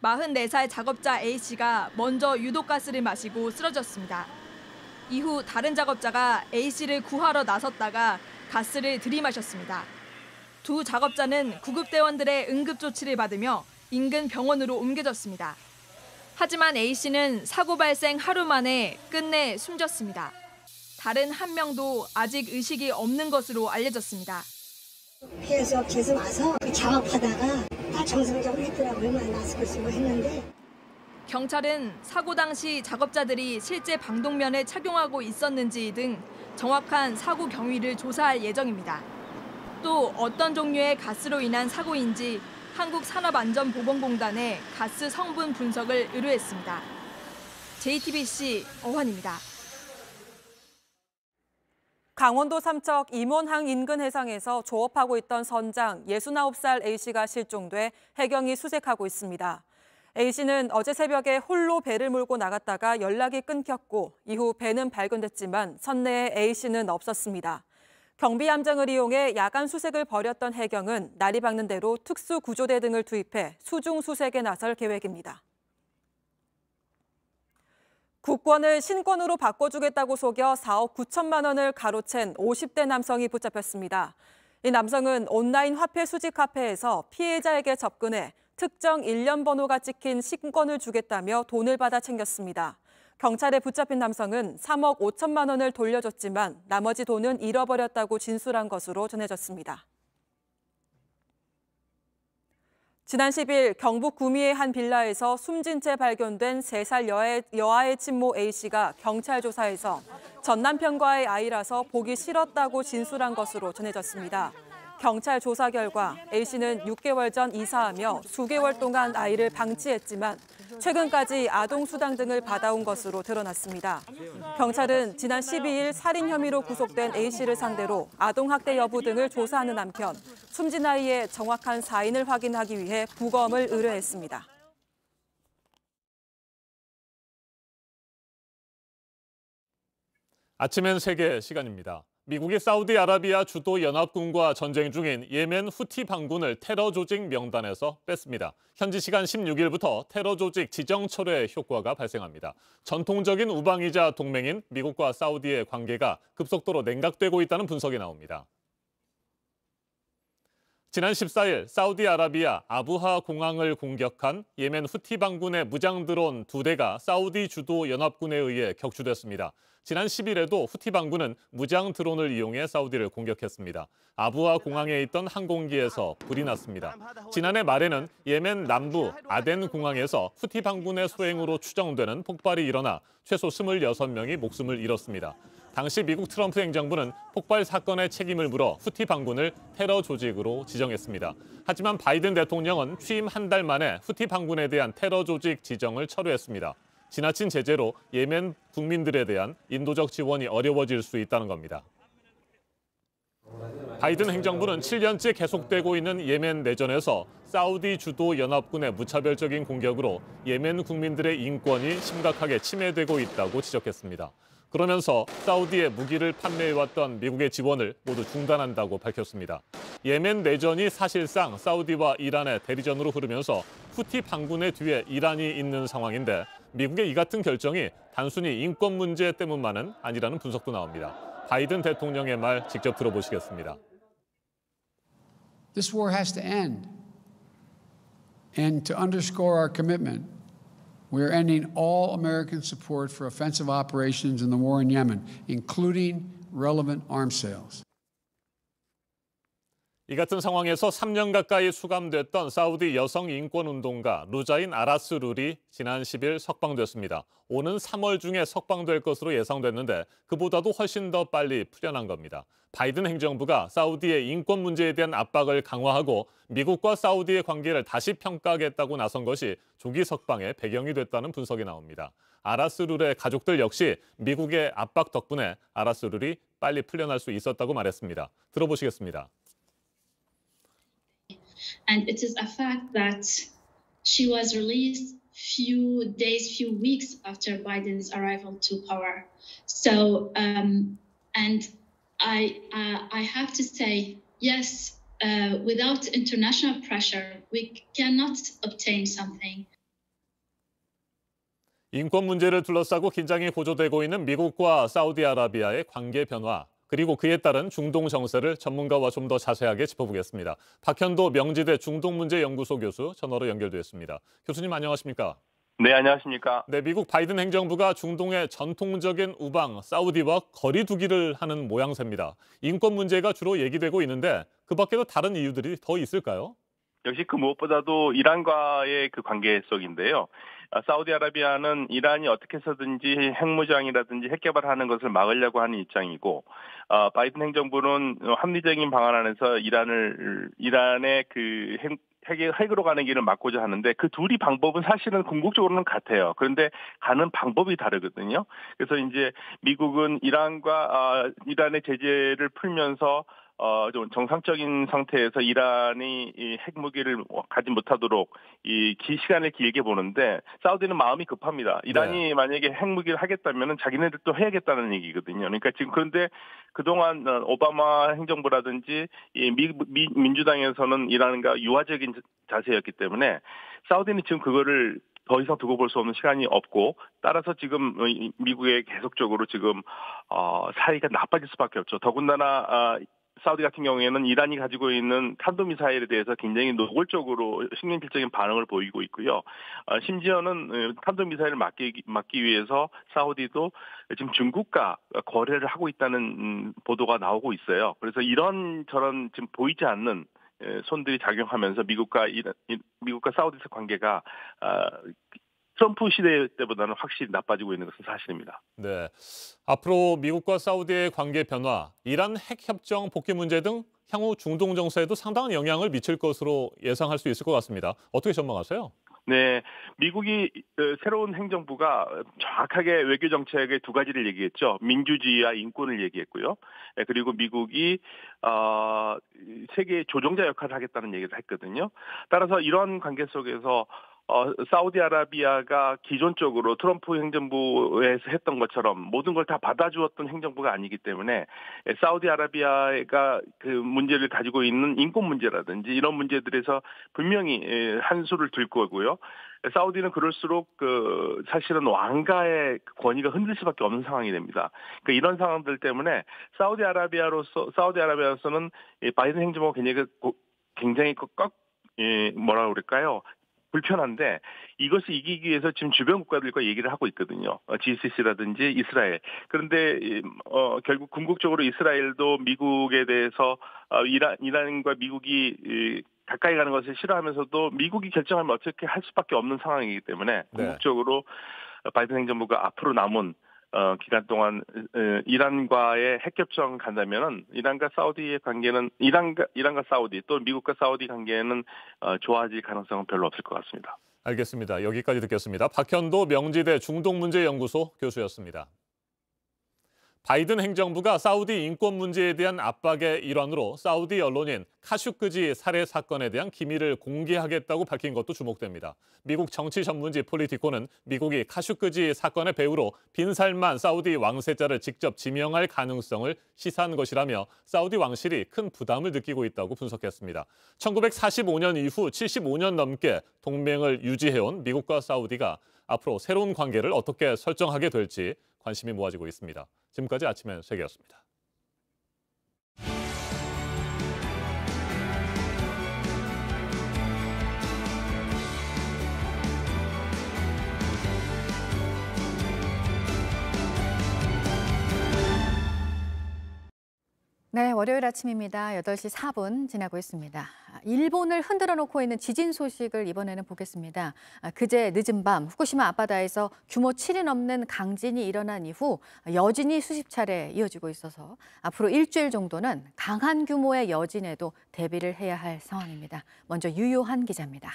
44살 작업자 A씨가 먼저 유독가스를 마시고 쓰러졌습니다. 이후 다른 작업자가 A씨를 구하러 나섰다가 가스를 들이마셨습니다. 두 작업자는 구급대원들의 응급조치를 받으며 인근 병원으로 옮겨졌습니다. 하지만 A씨는 사고 발생 하루 만에 끝내 숨졌습니다. 다른 한 명도 아직 의식이 없는 것으로 알려졌습니다. 피해서 계속 와서 작업하다가 다 정상적으로 했더라고요. 마스크 쓰고 했는데. 경찰은 사고 당시 작업자들이 실제 방독면을 착용하고 있었는지 등 정확한 사고 경위를 조사할 예정입니다. 또 어떤 종류의 가스로 인한 사고인지 한국산업안전보건공단에 가스 성분 분석을 의뢰했습니다. JTBC 어환입니다. 강원도 삼척 임원항 인근 해상에서 조업하고 있던 선장 69살 A씨가 실종돼 해경이 수색하고 있습니다. A씨는 어제 새벽에 홀로 배를 몰고 나갔다가 연락이 끊겼고 이후 배는 발견됐지만 선내에 A씨는 없었습니다. 경비함정을 이용해 야간 수색을 벌였던 해경은 날이 밝는 대로 특수구조대 등을 투입해 수중 수색에 나설 계획입니다. 국권을 신권으로 바꿔주겠다고 속여 4억 9천만 원을 가로챈 50대 남성이 붙잡혔습니다. 이 남성은 온라인 화폐 수집 카페에서 피해자에게 접근해 특정 일련 번호가 찍힌 신권을 주겠다며 돈을 받아 챙겼습니다. 경찰에 붙잡힌 남성은 3억 5천만 원을 돌려줬지만 나머지 돈은 잃어버렸다고 진술한 것으로 전해졌습니다. 지난 10일 경북 구미의 한 빌라에서 숨진 채 발견된 3살 여아의 친모 A씨가 경찰 조사에서 전 남편과의 아이라서 보기 싫었다고 진술한 것으로 전해졌습니다. 경찰 조사 결과 A씨는 6개월 전 이사하며 수개월 동안 아이를 방치했지만 최근까지 아동수당 등을 받아온 것으로 드러났습니다. 경찰은 지난 12일 살인 혐의로 구속된 A씨를 상대로 아동학대 여부 등을 조사하는 한편 숨진 아이의 정확한 사인을 확인하기 위해 부검을 의뢰했습니다. 아침엔 세계 시간입니다. 미국이 사우디아라비아 주도 연합군과 전쟁 중인 예멘 후티 반군을 테러 조직 명단에서 뺐습니다. 현지 시간 16일부터 테러 조직 지정 철회 효과가 발생합니다. 전통적인 우방이자 동맹인 미국과 사우디의 관계가 급속도로 냉각되고 있다는 분석이 나옵니다. 지난 14일 사우디아라비아 아부하 공항을 공격한 예멘 후티 반군의 무장 드론 2대가 사우디 주도 연합군에 의해 격추됐습니다. 지난 10일에도 후티 반군은 무장 드론을 이용해 사우디를 공격했습니다. 아부하 공항에 있던 항공기에서 불이 났습니다. 지난해 말에는 예멘 남부 아덴 공항에서 후티 반군의 소행으로 추정되는 폭발이 일어나 최소 26명이 목숨을 잃었습니다. 당시 미국 트럼프 행정부는 폭발 사건의 책임을 물어 후티 반군을 테러 조직으로 지정했습니다. 하지만 바이든 대통령은 취임 한 달 만에 후티 반군에 대한 테러 조직 지정을 철회했습니다. 지나친 제재로 예멘 국민들에 대한 인도적 지원이 어려워질 수 있다는 겁니다. 바이든 행정부는 7년째 계속되고 있는 예멘 내전에서 사우디 주도 연합군의 무차별적인 공격으로 예멘 국민들의 인권이 심각하게 침해되고 있다고 지적했습니다. 그러면서 사우디에 무기를 판매해왔던 미국의 지원을 모두 중단한다고 밝혔습니다. 예멘 내전이 사실상 사우디와 이란의 대리전으로 흐르면서 후티 반군의 뒤에 이란이 있는 상황인데 미국의 이 같은 결정이 단순히 인권 문제 때문만은 아니라는 분석도 나옵니다. 바이든 대통령의 말 직접 들어보시겠습니다. This war has to end. And to underscore our commitment, we are ending all American support for offensive operations in the war in Yemen, including relevant arms sales. 이 같은 상황에서 3년 가까이 수감됐던 사우디 여성 인권운동가 루자인 아라스룰이 지난 10일 석방됐습니다. 오는 3월 중에 석방될 것으로 예상됐는데 그보다도 훨씬 더 빨리 풀려난 겁니다. 바이든 행정부가 사우디의 인권 문제에 대한 압박을 강화하고 미국과 사우디의 관계를 다시 평가하겠다고 나선 것이 조기 석방의 배경이 됐다는 분석이 나옵니다. 아라스룰의 가족들 역시 미국의 압박 덕분에 아라스룰이 빨리 풀려날 수 있었다고 말했습니다. 들어보시겠습니다. And it is a fact that she was released few days, few weeks after Biden's arrival to power. So, and I have to say, yes, without international pressure, we cannot obtain something. 인권 문제를 둘러싸고 긴장이 고조되고 있는 미국과 사우디아라비아의 관계 변화. 그리고 그에 따른 중동 정세를 전문가와 좀 더 자세하게 짚어보겠습니다. 박현도 명지대 중동문제연구소 교수 전화로 연결되었습니다. 교수님 안녕하십니까? 네, 안녕하십니까? 네, 미국 바이든 행정부가 중동의 전통적인 우방 사우디와 거리 두기를 하는 모양새입니다. 인권 문제가 주로 얘기되고 있는데 그 밖에도 다른 이유들이 더 있을까요? 역시 그 무엇보다도 이란과의 그 관계 속인데요. 사우디아라비아는 이란이 어떻게 해서든지 핵무장이라든지 핵개발하는 것을 막으려고 하는 입장이고, 바이든 행정부는 합리적인 방안 안에서 이란의 그 핵으로 가는 길을 막고자 하는데 그 둘이 방법은 사실은 궁극적으로는 같아요. 그런데 가는 방법이 다르거든요. 그래서 이제 미국은 이란의 제재를 풀면서 좀 정상적인 상태에서 이란이 이 핵무기를 가지 못하도록 시간을 길게 보는데 사우디는 마음이 급합니다. 이란이 만약에 핵무기를 하겠다면은 자기네들도 해야겠다는 얘기거든요. 그러니까 지금 그런데 그동안 오바마 행정부라든지 민주당에서는 이란과 유화적인 자세였기 때문에 사우디는 지금 그거를 더 이상 두고 볼 수 없는 시간이 없고 따라서 지금 미국에 계속적으로 지금 사이가 나빠질 수밖에 없죠. 더군다나 사우디 같은 경우에는 이란이 가지고 있는 탄도미사일에 대해서 굉장히 노골적으로 식민지적인 반응을 보이고 있고요. 심지어는 탄도미사일을 막기 위해서 사우디도 지금 중국과 거래를 하고 있다는 보도가 나오고 있어요. 그래서 이런저런 지금 보이지 않는 손들이 작용하면서 미국과 사우디의 관계가 트럼프 시대 때보다는 확실히 나빠지고 있는 것은 사실입니다. 네, 앞으로 미국과 사우디의 관계 변화, 이란 핵협정 복귀 문제 등 향후 중동 정세에도 상당한 영향을 미칠 것으로 예상할 수 있을 것 같습니다. 어떻게 전망하세요? 네, 미국이 새로운 행정부가 정확하게 외교 정책의 두 가지를 얘기했죠. 민주주의와 인권을 얘기했고요. 그리고 미국이 세계의 조종자 역할을 하겠다는 얘기를 했거든요. 따라서 이런 관계 속에서 사우디아라비아가 기존적으로 트럼프 행정부에서 했던 것처럼 모든 걸 다 받아주었던 행정부가 아니기 때문에 사우디아라비아가 그 문제를 가지고 있는 인권 문제라든지 이런 문제들에서 분명히 한 수를 들 거고요. 사우디는 그럴수록 사실은 왕가의 권위가 흔들 수밖에 없는 상황이 됩니다. 그러니까 이런 상황들 때문에 사우디아라비아로서는 바이든 행정부가 굉장히 굉장히 뭐라 그럴까요? 불편한데 이것을 이기기 위해서 지금 주변 국가들과 얘기를 하고 있거든요. GCC라든지 이스라엘. 그런데 결국 궁극적으로 이스라엘도 미국에 대해서 이란과 미국이 가까이 가는 것을 싫어하면서도 미국이 결정하면 어떻게 할 수밖에 없는 상황이기 때문에 궁극적으로 바이든 행정부가 앞으로 남은 기간 동안 이란과의 핵협정 간다면은 이란과 사우디의 관계는 이란과 사우디 또 미국과 사우디 관계는 좋아질 가능성은 별로 없을 것 같습니다. 알겠습니다. 여기까지 듣겠습니다. 박현도 명지대 중동문제연구소 교수였습니다. 바이든 행정부가 사우디 인권 문제에 대한 압박의 일환으로 사우디 언론인 카슈크지 살해 사건에 대한 기밀을 공개하겠다고 밝힌 것도 주목됩니다. 미국 정치 전문지 폴리티코는 미국이 카슈크지 사건의 배후로 빈살만 사우디 왕세자를 직접 지명할 가능성을 시사한 것이라며 사우디 왕실이 큰 부담을 느끼고 있다고 분석했습니다. 1945년 이후 75년 넘게 동맹을 유지해온 미국과 사우디가 앞으로 새로운 관계를 어떻게 설정하게 될지 관심이 모아지고 있습니다. 지금까지 아침엔 세계였습니다. 네, 월요일 아침입니다. 8시 4분 지나고 있습니다. 일본을 흔들어 놓고 있는 지진 소식을 이번에는 보겠습니다. 그제 늦은 밤 후쿠시마 앞바다에서 규모 7이 넘는 강진이 일어난 이후 여진이 수십 차례 이어지고 있어서 앞으로 일주일 정도는 강한 규모의 여진에도 대비를 해야 할 상황입니다. 먼저 유요한 기자입니다.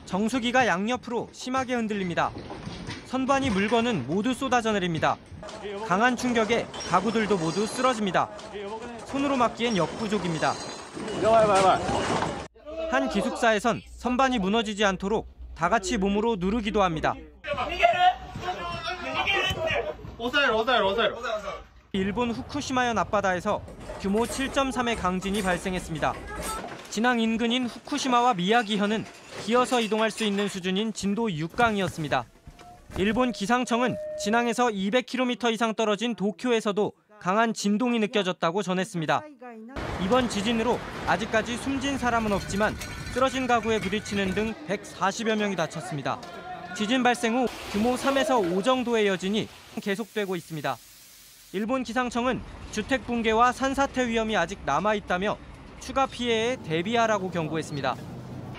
정수기가 양옆으로 심하게 흔들립니다. 선반이 물건은 모두 쏟아져 내립니다. 강한 충격에 가구들도 모두 쓰러집니다. 손으로 막기엔 역부족입니다. 한 기숙사에선 선반이 무너지지 않도록 다 같이 몸으로 누르기도 합니다. 일본 후쿠시마현 앞바다에서 규모 7.3의 강진이 발생했습니다. 진앙 인근인 후쿠시마와 미야기현은 기어서 이동할 수 있는 수준인 진도 6강이었습니다. 일본 기상청은 진앙에서 200km 이상 떨어진 도쿄에서도 강한 진동이 느껴졌다고 전했습니다. 이번 지진으로 아직까지 숨진 사람은 없지만 쓰러진 가구에 부딪히는 등 140여 명이 다쳤습니다. 지진 발생 후 규모 3에서 5 정도의 여진이 계속되고 있습니다. 일본 기상청은 주택 붕괴와 산사태 위험이 아직 남아있다며 추가 피해에 대비하라고 경고했습니다.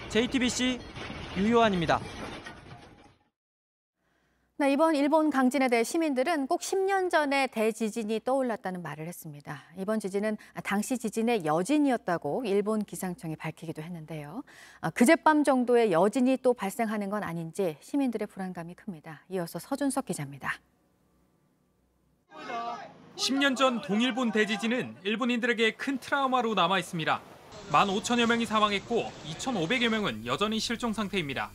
JTBC 유요한입니다. 네, 이번 일본 강진에 대해 시민들은 꼭 10년 전에 대지진이 떠올랐다는 말을 했습니다. 이번 지진은 당시 지진의 여진이었다고 일본 기상청이 밝히기도 했는데요. 그젯밤 정도의 여진이 또 발생하는 건 아닌지 시민들의 불안감이 큽니다. 이어서 서준석 기자입니다. 10년 전 동일본 대지진은 일본인들에게 큰 트라우마로 남아 있습니다. 15,000여 명이 사망했고 2,500여 명은 여전히 실종 상태입니다.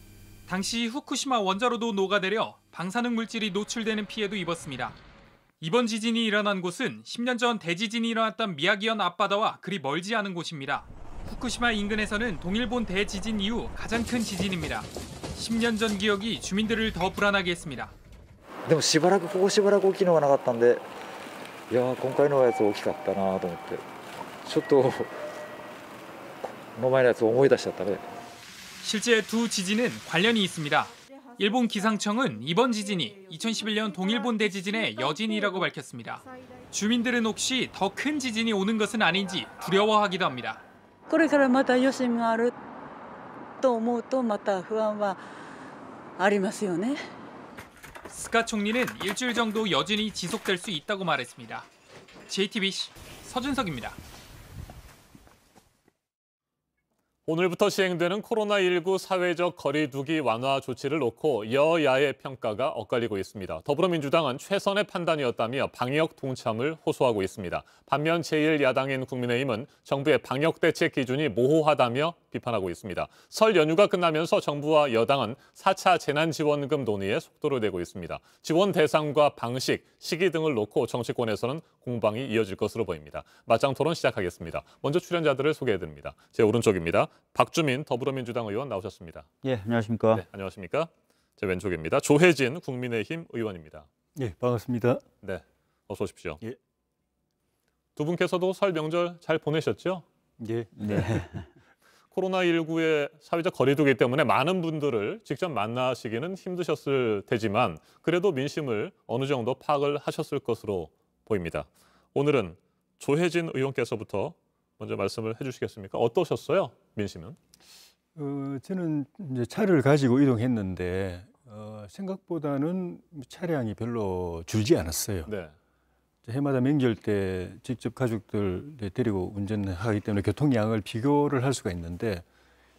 당시 후쿠시마 원자로도 녹아내려 방사능 물질이 노출되는 피해도 입었습니다. 이번 지진이 일어난 곳은 10년 전 대지진이 일어났던 미야기현 앞바다와 그리 멀지 않은 곳입니다. 후쿠시마 인근에서는 동일본 대지진 이후 가장 큰 지진입니다. 10년 전 기억이 주민들을 더 불안하게 했습니다. でもしばらくここしばらく大きいのがなかったんで、いや今回のやつ大きかったなと思って、ちょっとこの前のやつ思い出しちゃったね。 실제 두 지진은 관련이 있습니다. 일본 기상청은 이번 지진이 2011년 동일본 대지진의 여진이라고 밝혔습니다. 주민들은 혹시 더 큰 지진이 오는 것은 아닌지 두려워하기도 합니다. これからまた余震があると思うとまた不安はありますよね. 스카 총리는 일주일 정도 여진이 지속될 수 있다고 말했습니다. JTBC 서준석입니다. 오늘부터 시행되는 코로나19 사회적 거리 두기 완화 조치를 놓고 여야의 평가가 엇갈리고 있습니다. 더불어민주당은 최선의 판단이었다며 방역 동참을 호소하고 있습니다. 반면 제1야당인 국민의힘은 정부의 방역 대책 기준이 모호하다며 비판하고 있습니다. 설 연휴가 끝나면서 정부와 여당은 4차 재난지원금 논의에 속도를 내고 있습니다. 지원 대상과 방식, 시기 등을 놓고 정치권에서는 공방이 이어질 것으로 보입니다. 맞짱 토론 시작하겠습니다. 먼저 출연자들을 소개해드립니다. 제 오른쪽입니다. 박주민 더불어민주당 의원 나오셨습니다. 예, 안녕하십니까. 네, 안녕하십니까. 제 왼쪽입니다. 조혜진 국민의힘 의원입니다. 예, 반갑습니다. 네, 어서 오십시오. 예. 두 분께서도 설 명절 잘 보내셨죠? 예. 네. 코로나19의 사회적 거리두기 때문에 많은 분들을 직접 만나시기는 힘드셨을 테지만 그래도 민심을 어느 정도 파악을 하셨을 것으로 보입니다. 오늘은 조혜진 의원께서부터 먼저 말씀을 해주시겠습니까? 어떠셨어요, 민심은? 저는 이제 차를 가지고 이동했는데 생각보다는 차량이 별로 줄지 않았어요. 네. 해마다 명절 때 직접 가족들 데리고 운전하기 때문에 교통량을 비교를 할 수가 있는데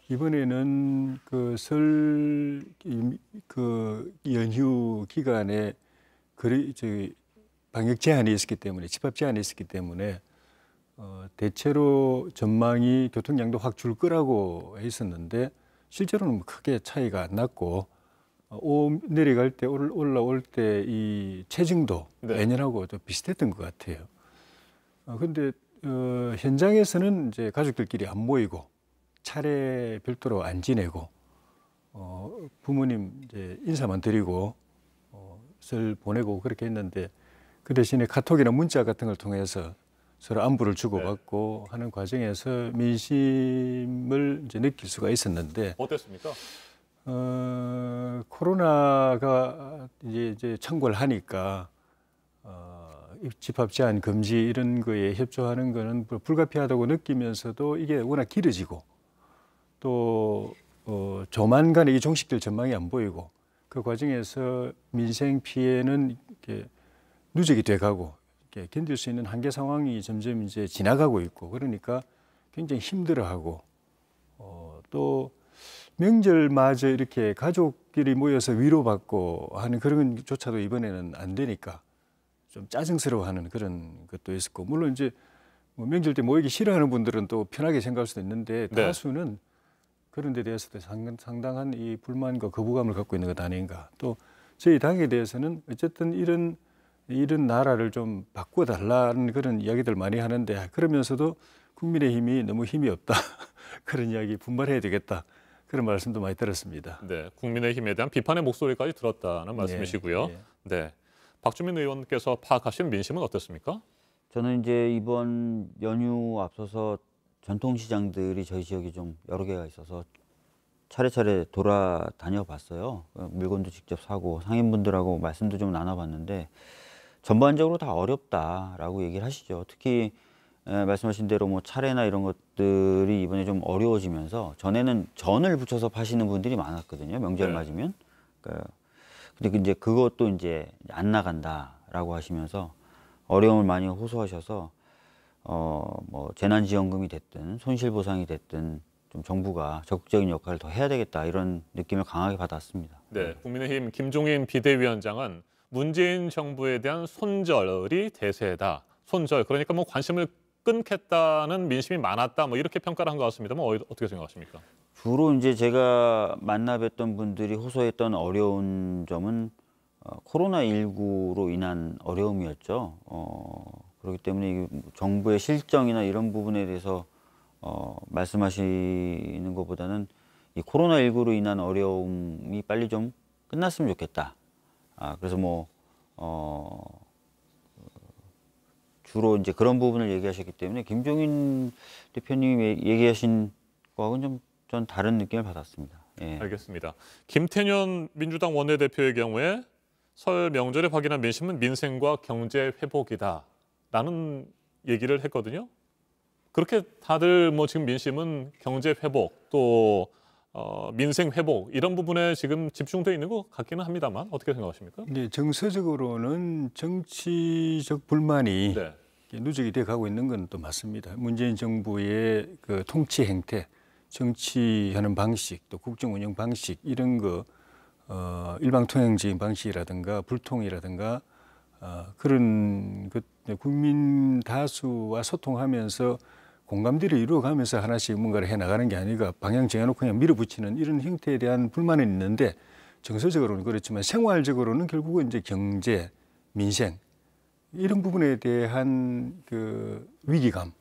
이번에는 그 설 연휴 기간에 방역 제한이 있었기 때문에 집합 제한이 있었기 때문에 대체로 전망이 교통량도 확 줄 거라고 했었는데 실제로는 크게 차이가 안 났고 내려갈 때 올라올 때 이 체증도 네. 예년하고 좀 비슷했던 것 같아요. 근데 현장에서는 이제 가족들끼리 안 모이고 차례 별도로 안 지내고 부모님 이제 인사만 드리고 설 보내고 그렇게 했는데 그 대신에 카톡이나 문자 같은 걸 통해서 서로 안부를 주고받고 하는 과정에서 민심을 이제 느낄 수가 있었는데 어땠습니까? 코로나가 이제 창궐 하니까 집합 제한 금지 이런 거에 협조하는 거는 불가피하다고 느끼면서도 이게 워낙 길어지고 또 조만간에 이 종식될 전망이 안 보이고 그 과정에서 민생 피해는 이렇게 누적이 돼가고 이렇게 견딜 수 있는 한계 상황이 점점 이제 지나가고 있고 그러니까 굉장히 힘들어하고 또 명절마저 이렇게 가족끼리 모여서 위로받고 하는 그런 것조차도 이번에는 안 되니까 좀 짜증스러워하는 그런 것도 있었고 물론 이제 뭐 명절 때 모이기 싫어하는 분들은 또 편하게 생각할 수도 있는데 네. 다수는 그런 데 대해서도 상당한 이 불만과 거부감을 갖고 있는 것 아닌가. 또 저희 당에 대해서는 어쨌든 이런 나라를 좀 바꿔달라는 그런 이야기들 많이 하는데 그러면서도 국민의힘이 너무 힘이 없다. 그런 이야기 분발해야 되겠다. 그런 말씀도 많이 들었습니다. 네, 국민의힘에 대한 비판의 목소리까지 들었다는 말씀이시고요. 예. 네, 박주민 의원께서 파악하신 민심은 어떻습니까? 저는 이제 이번 연휴 앞서서 전통시장들이 저희 지역이 좀 여러 개가 있어서 차례차례 돌아다녀 봤어요. 물건도 직접 사고 상인분들하고 말씀도 좀 나눠봤는데 전반적으로 다 어렵다라고 얘기를 하시죠. 특히 말씀하신 대로 뭐 차례나 이런 것들이 이번에 좀 어려워지면서 전에는 전을 붙여서 파시는 분들이 많았거든요. 명절 맞으면. 근데 이제 그것도 이제 안 나간다라고 하시면서 어려움을 많이 호소하셔서 뭐 재난지원금이 됐든 손실보상이 됐든 좀 정부가 적극적인 역할을 더 해야 되겠다 이런 느낌을 강하게 받았습니다. 네, 국민의힘 김종인 비대위원장은 문재인 정부에 대한 손절이 대세다. 손절 그러니까 뭐 관심을 끊겠다는 민심이 많았다. 뭐 이렇게 평가를 한 것 같습니다만 어떻게 생각하십니까? 주로 이제 제가 만나 뵀던 분들이 호소했던 어려운 점은 코로나19로 인한 어려움이었죠. 그렇기 때문에 정부의 실정이나 이런 부분에 대해서 말씀하시는 것보다는 이 코로나19로 인한 어려움이 빨리 좀 끝났으면 좋겠다. 그래서 뭐 주로 이제 그런 부분을 얘기하셨기 때문에 김종인 대표님이 얘기하신 거하고는 좀 다른 느낌을 받았습니다. 예. 알겠습니다. 김태년 민주당 원내대표의 경우에 설 명절에 확인한 민심은 민생과 경제 회복이다라는 얘기를 했거든요. 그렇게 다들 뭐 지금 민심은 경제 회복 또 민생 회복 이런 부분에 지금 집중되어 있는 것 같기는 합니다만 어떻게 생각하십니까? 네, 정서적으로는 정치적 불만이 네. 누적이 돼 가고 있는 건 또 맞습니다. 문재인 정부의 그 통치 행태, 정치하는 방식, 또 국정 운영 방식 이런 거 일방통행적인 방식이라든가 불통이라든가 그런 국민 다수와 소통하면서 공감대를 이루어가면서 하나씩 뭔가를 해나가는 게 아니라 방향 정해놓고 그냥 밀어붙이는 이런 형태에 대한 불만은 있는데 정서적으로는 그렇지만 생활적으로는 결국은 이제 경제, 민생 이런 부분에 대한 그 위기감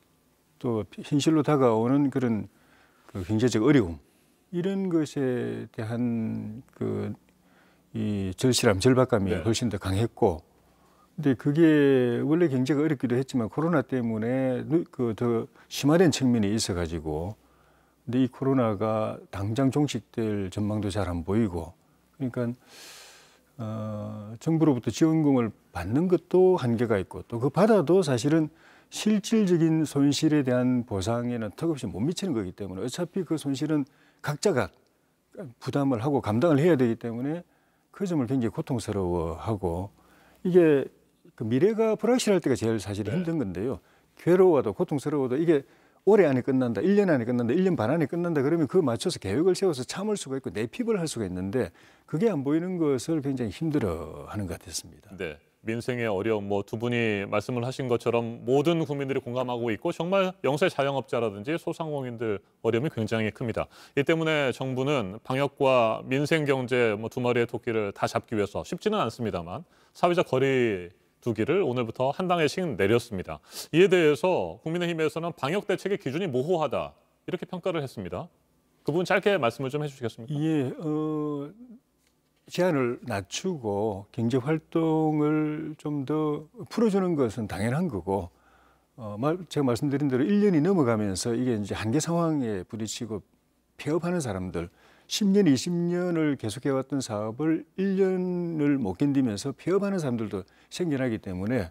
또 현실로 다가오는 그런 그 경제적 어려움 이런 것에 대한 이 절실함, 절박감이 훨씬 더 강했고 근데 그게 원래 경제가 어렵기도 했지만 코로나 때문에 그 더 심화된 측면이 있어가지고, 근데 이 코로나가 당장 종식될 전망도 잘 안 보이고, 그러니까 정부로부터 지원금을 받는 것도 한계가 있고, 또 그 받아도 사실은 실질적인 손실에 대한 보상에는 턱없이 못 미치는 거기 때문에 어차피 그 손실은 각자가 부담을 하고 감당을 해야 되기 때문에 그 점을 굉장히 고통스러워하고, 이게 그 미래가 불확실할 때가 제일 사실 힘든 건데요. 괴로워도 고통스러워도 이게 올해 안에 끝난다, 1년 안에 끝난다, 1년 반 안에 끝난다 그러면 그거 맞춰서 계획을 세워서 참을 수가 있고 내핍을 할 수가 있는데, 그게 안 보이는 것을 굉장히 힘들어하는 것 같았습니다. 네. 민생의 어려움, 뭐 두 분이 말씀을 하신 것처럼 모든 국민들이 공감하고 있고 정말 영세 자영업자라든지 소상공인들 어려움이 굉장히 큽니다. 이 때문에 정부는 방역과 민생 경제 뭐 두 마리의 토끼를 다 잡기 위해서 쉽지는 않습니다만 사회적 거리 두기를 오늘부터 한 단계씩 내렸습니다. 이에 대해서 국민의힘에서는 방역 대책의 기준이 모호하다 이렇게 평가를 했습니다. 그 부분 짧게 말씀을 좀 해주시겠습니까? 예, 제한을 낮추고 경제 활동을 좀 더 풀어주는 것은 당연한 거고, 제가 말씀드린 대로 1년이 넘어가면서 이게 이제 한계 상황에 부딪히고 폐업하는 사람들, 10년, 20년을 계속해왔던 사업을 1년을 못 견디면서 폐업하는 사람들도 생겨나기 때문에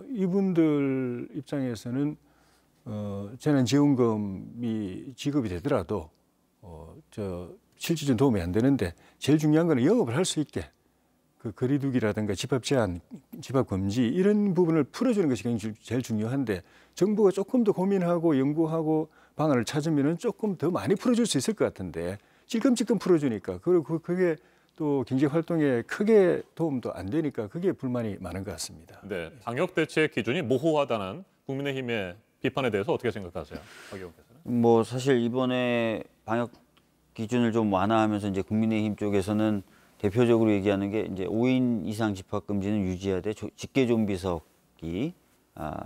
이분들 입장에서는 재난지원금이 지급이 되더라도 실질적인 도움이 안 되는데, 제일 중요한 거는 영업을 할 수 있게 그 거리두기라든가 집합 제한, 집합 금지 이런 부분을 풀어주는 것이 제일 중요한데, 정부가 조금 더 고민하고 연구하고 방안을 찾으면은 조금 더 많이 풀어줄 수 있을 것 같은데 찔끔찔끔 풀어주니까, 그리고 그게 또 경제 활동에 크게 도움도 안 되니까 그게 불만이 많은 것 같습니다. 네, 방역 대책 기준이 모호하다는 국민의힘의 비판에 대해서 어떻게 생각하세요, 박 의원께서는? 뭐 사실 이번에 방역 기준을 좀 완화하면서 이제 국민의힘 쪽에서는 대표적으로 얘기하는 게 이제 5인 이상 집합 금지는 유지하되 직계 좀비석이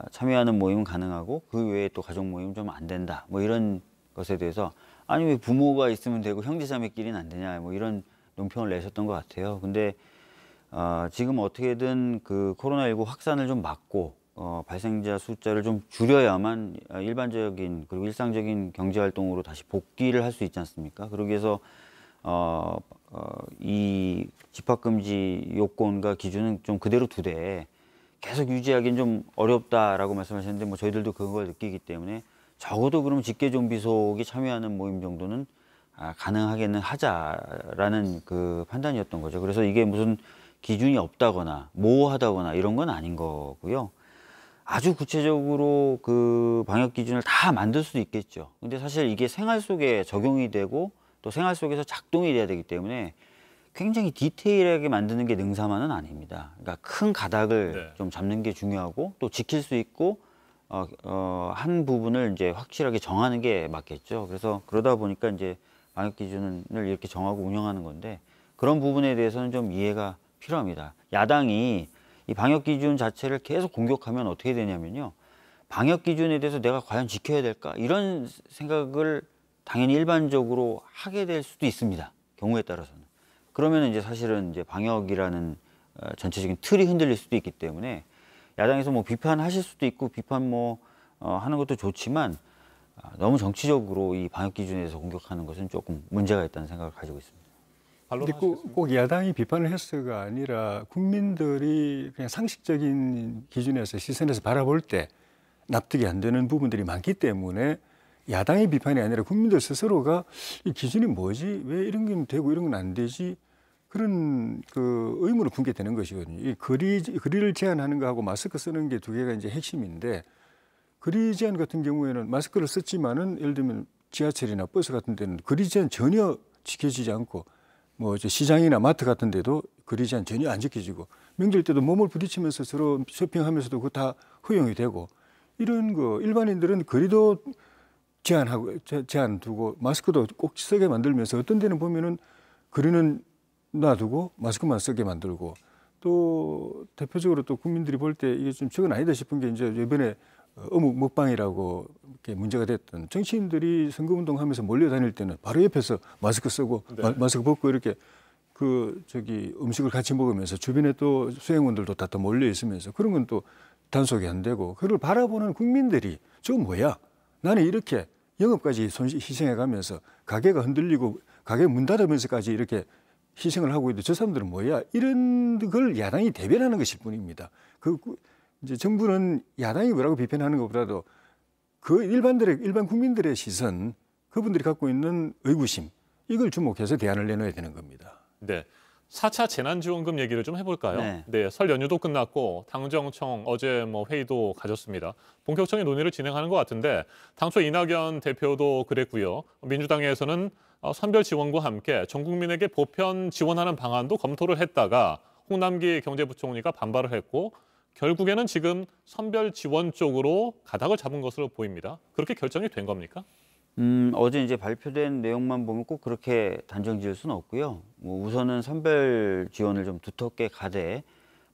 참여하는 모임은 가능하고 그 외에 또 가족 모임은 좀 안 된다. 뭐 이런 것에 대해서 아니 왜 부모가 있으면 되고 형제자매끼리는 안 되냐, 뭐 이런 논평을 내셨던 것 같아요. 근데 지금 어떻게든 그 코로나19 확산을 좀 막고 발생자 숫자를 좀 줄여야만 일반적인 그리고 일상적인 경제 활동으로 다시 복귀를 할 수 있지 않습니까? 그러기 위해서 이 집합금지 요건과 기준은 좀 그대로 두되 계속 유지하기는 좀 어렵다라고 말씀하셨는데, 뭐 저희들도 그걸 느끼기 때문에 적어도 그럼 직계 좀비속이 참여하는 모임 정도는 가능하게는 하자라는 그 판단이었던 거죠. 그래서 이게 무슨 기준이 없다거나 모호하다거나 이런 건 아닌 거고요. 아주 구체적으로 그 방역 기준을 다 만들 수도 있겠죠. 근데 사실 이게 생활 속에 적용이 되고 또 생활 속에서 작동이 돼야 되기 때문에 굉장히 디테일하게 만드는 게 능사만은 아닙니다. 그러니까 큰 가닥을 좀 잡는 게 중요하고 또 지킬 수 있고 한 부분을 이제 확실하게 정하는 게 맞겠죠. 그래서 그러다 보니까 이제 방역 기준을 이렇게 정하고 운영하는 건데, 그런 부분에 대해서는 좀 이해가 필요합니다. 야당이 이 방역 기준 자체를 계속 공격하면 어떻게 되냐면요, 방역 기준에 대해서 내가 과연 지켜야 될까 이런 생각을 당연히 일반적으로 하게 될 수도 있습니다. 경우에 따라서는. 그러면 이제 사실은 이제 방역이라는 전체적인 틀이 흔들릴 수도 있기 때문에 야당에서 뭐 비판하실 수도 있고 비판 하는 것도 좋지만 너무 정치적으로 이 방역 기준에 대해서 공격하는 것은 조금 문제가 있다는 생각을 가지고 있습니다. 근데 꼭 야당이 비판을 했어가 아니라 국민들이 그냥 상식적인 기준에서 시선에서 바라볼 때 납득이 안 되는 부분들이 많기 때문에 야당의 비판이 아니라 국민들 스스로가 이 기준이 뭐지? 왜 이런 건 되고 이런 건 안 되지? 그런 그 의문을 품게 되는 것이거든요. 이 거리를 제한하는 거하고 마스크 쓰는 게 두 개가 이제 핵심인데, 거리 제한 같은 경우에는 마스크를 썼지만은 예를 들면 지하철이나 버스 같은 데는 거리 제한 전혀 지켜지지 않고, 뭐 이제 시장이나 마트 같은 데도 거리 제한 전혀 안 지켜지고, 명절 때도 몸을 부딪히면서 서로 쇼핑하면서도 그거 다 허용이 되고, 이런 거 일반인들은 거리도 제한 두고 마스크도 꼭 쓰게 만들면서 어떤 데는 보면은 거리는 놔두고 마스크만 쓰게 만들고, 또 대표적으로 또 국민들이 볼 때 이게 좀 저건 아니다 싶은 게 이제 이번에 어묵 먹방이라고 이렇게 문제가 됐던, 정치인들이 선거운동하면서 몰려다닐 때는 바로 옆에서 마스크 쓰고 마스크 벗고 이렇게 음식을 같이 먹으면서 주변에 또 수행원들도 다 몰려 있으면서 그런 건 또 단속이 안 되고 그걸 바라보는 국민들이 저 뭐야? 나는 이렇게 영업까지 희생해가면서 가게가 흔들리고 가게 문 닫으면서까지 이렇게 희생을 하고 있는데 저 사람들은 뭐야? 이런 걸 야당이 대변하는 것일 뿐입니다. 이제 정부는 야당이 뭐라고 비판하는 것보다도 그 일반 국민들의 시선, 그분들이 갖고 있는 의구심 이걸 주목해서 대안을 내놔야 되는 겁니다. 네. 4차 재난지원금 얘기를 좀 해볼까요? 네. 설 연휴도 끝났고 당정청 어제 회의도 가졌습니다. 본격적인 논의를 진행하는 것 같은데 당초 이낙연 대표도 그랬고요. 민주당에서는 선별 지원과 함께 전 국민에게 보편 지원하는 방안도 검토를 했다가 홍남기 경제부총리가 반발을 했고 결국에는 지금 선별 지원 쪽으로 가닥을 잡은 것으로 보입니다. 그렇게 결정이 된 겁니까? 어제 이제 발표된 내용만 보면 꼭 그렇게 단정 지을 수는 없고요. 우선은 선별 지원을 좀 두텁게 가되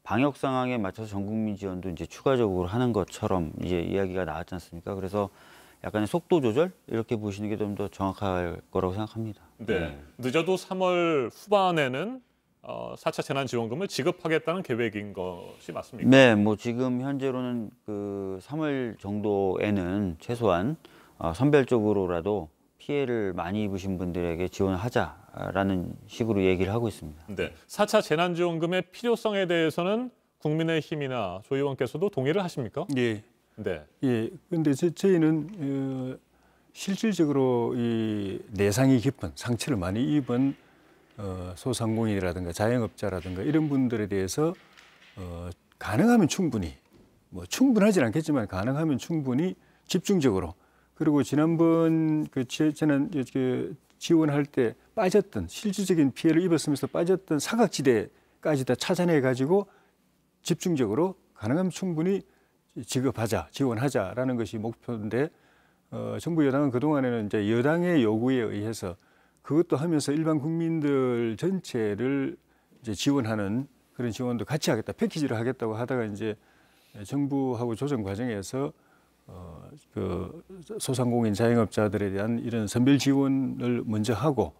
방역 상황에 맞춰서 전 국민 지원도 이제 추가적으로 하는 것처럼 이제 이야기가 나왔지 않습니까? 그래서 약간의 속도 조절 이렇게 보시는 게 좀 더 정확할 거라고 생각합니다. 네. 늦어도 3월 후반에는 4차 재난지원금을 지급하겠다는 계획인 것이 맞습니까? 네, 지금 현재로는 3월 정도에는 최소한 선별적으로라도 피해를 많이 입으신 분들에게 지원을 하자라는 식으로 얘기를 하고 있습니다. 네, 4차 재난지원금의 필요성에 대해서는 국민의힘이나 조 의원께서도 동의를 하십니까? 예. 네. 예. 그런데 저희는 실질적으로 이 내상이 깊은 상처를 많이 입은 소상공인이라든가 자영업자라든가 이런 분들에 대해서 가능하면 충분히 충분하지는 않겠지만 가능하면 충분히 집중적으로 그리고 지난번 재난 지원할 때 빠졌던 실질적인 피해를 입었으면서 빠졌던 사각지대까지 다 찾아내 가지고 집중적으로 가능하면 충분히 지급하자, 지원하자라는 것이 목표인데 정부 여당은 그동안에는 이제 여당의 요구에 의해서 그것도 하면서 일반 국민들 전체를 이제 지원하는 그런 지원도 같이 하겠다, 패키지를 하겠다고 하다가 이제 정부하고 조정 과정에서 소상공인 자영업자들에 대한 이런 선별 지원을 먼저 하고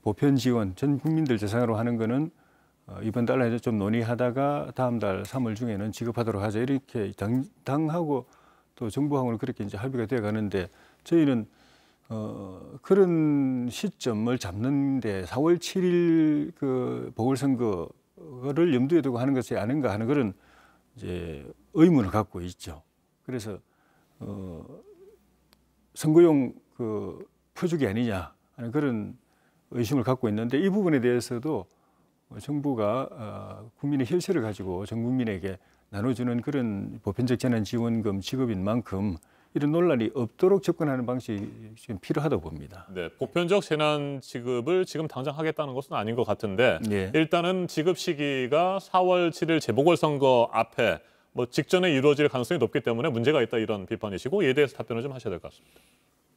보편 지원 전 국민들 대상으로 하는 거는 이번 달에 좀 논의하다가 다음 달 3월 중에는 지급하도록 하자 이렇게 당하고 또 정부하고는 그렇게 이제 합의가 되어 가는데 저희는 그런 시점을 잡는데 4월 7일 보궐선거를 염두에 두고 하는 것이 아닌가 하는 그런 이제 의문을 갖고 있죠. 그래서 선거용 표적이 아니냐 하는 그런 의심을 갖고 있는데 이 부분에 대해서도 정부가 국민의 혈세를 가지고 전 국민에게 나눠주는 그런 보편적 재난지원금 지급인 만큼 이런 논란이 없도록 접근하는 방식이 지금 필요하다고 봅니다. 네, 보편적 재난 지급을 지금 당장 하겠다는 것은 아닌 것 같은데 일단은 지급 시기가 4월 7일 재보궐선거 앞에 직전에 이루어질 가능성이 높기 때문에 문제가 있다 이런 비판이시고 이에 대해서 답변을 좀 하셔야 될 것 같습니다.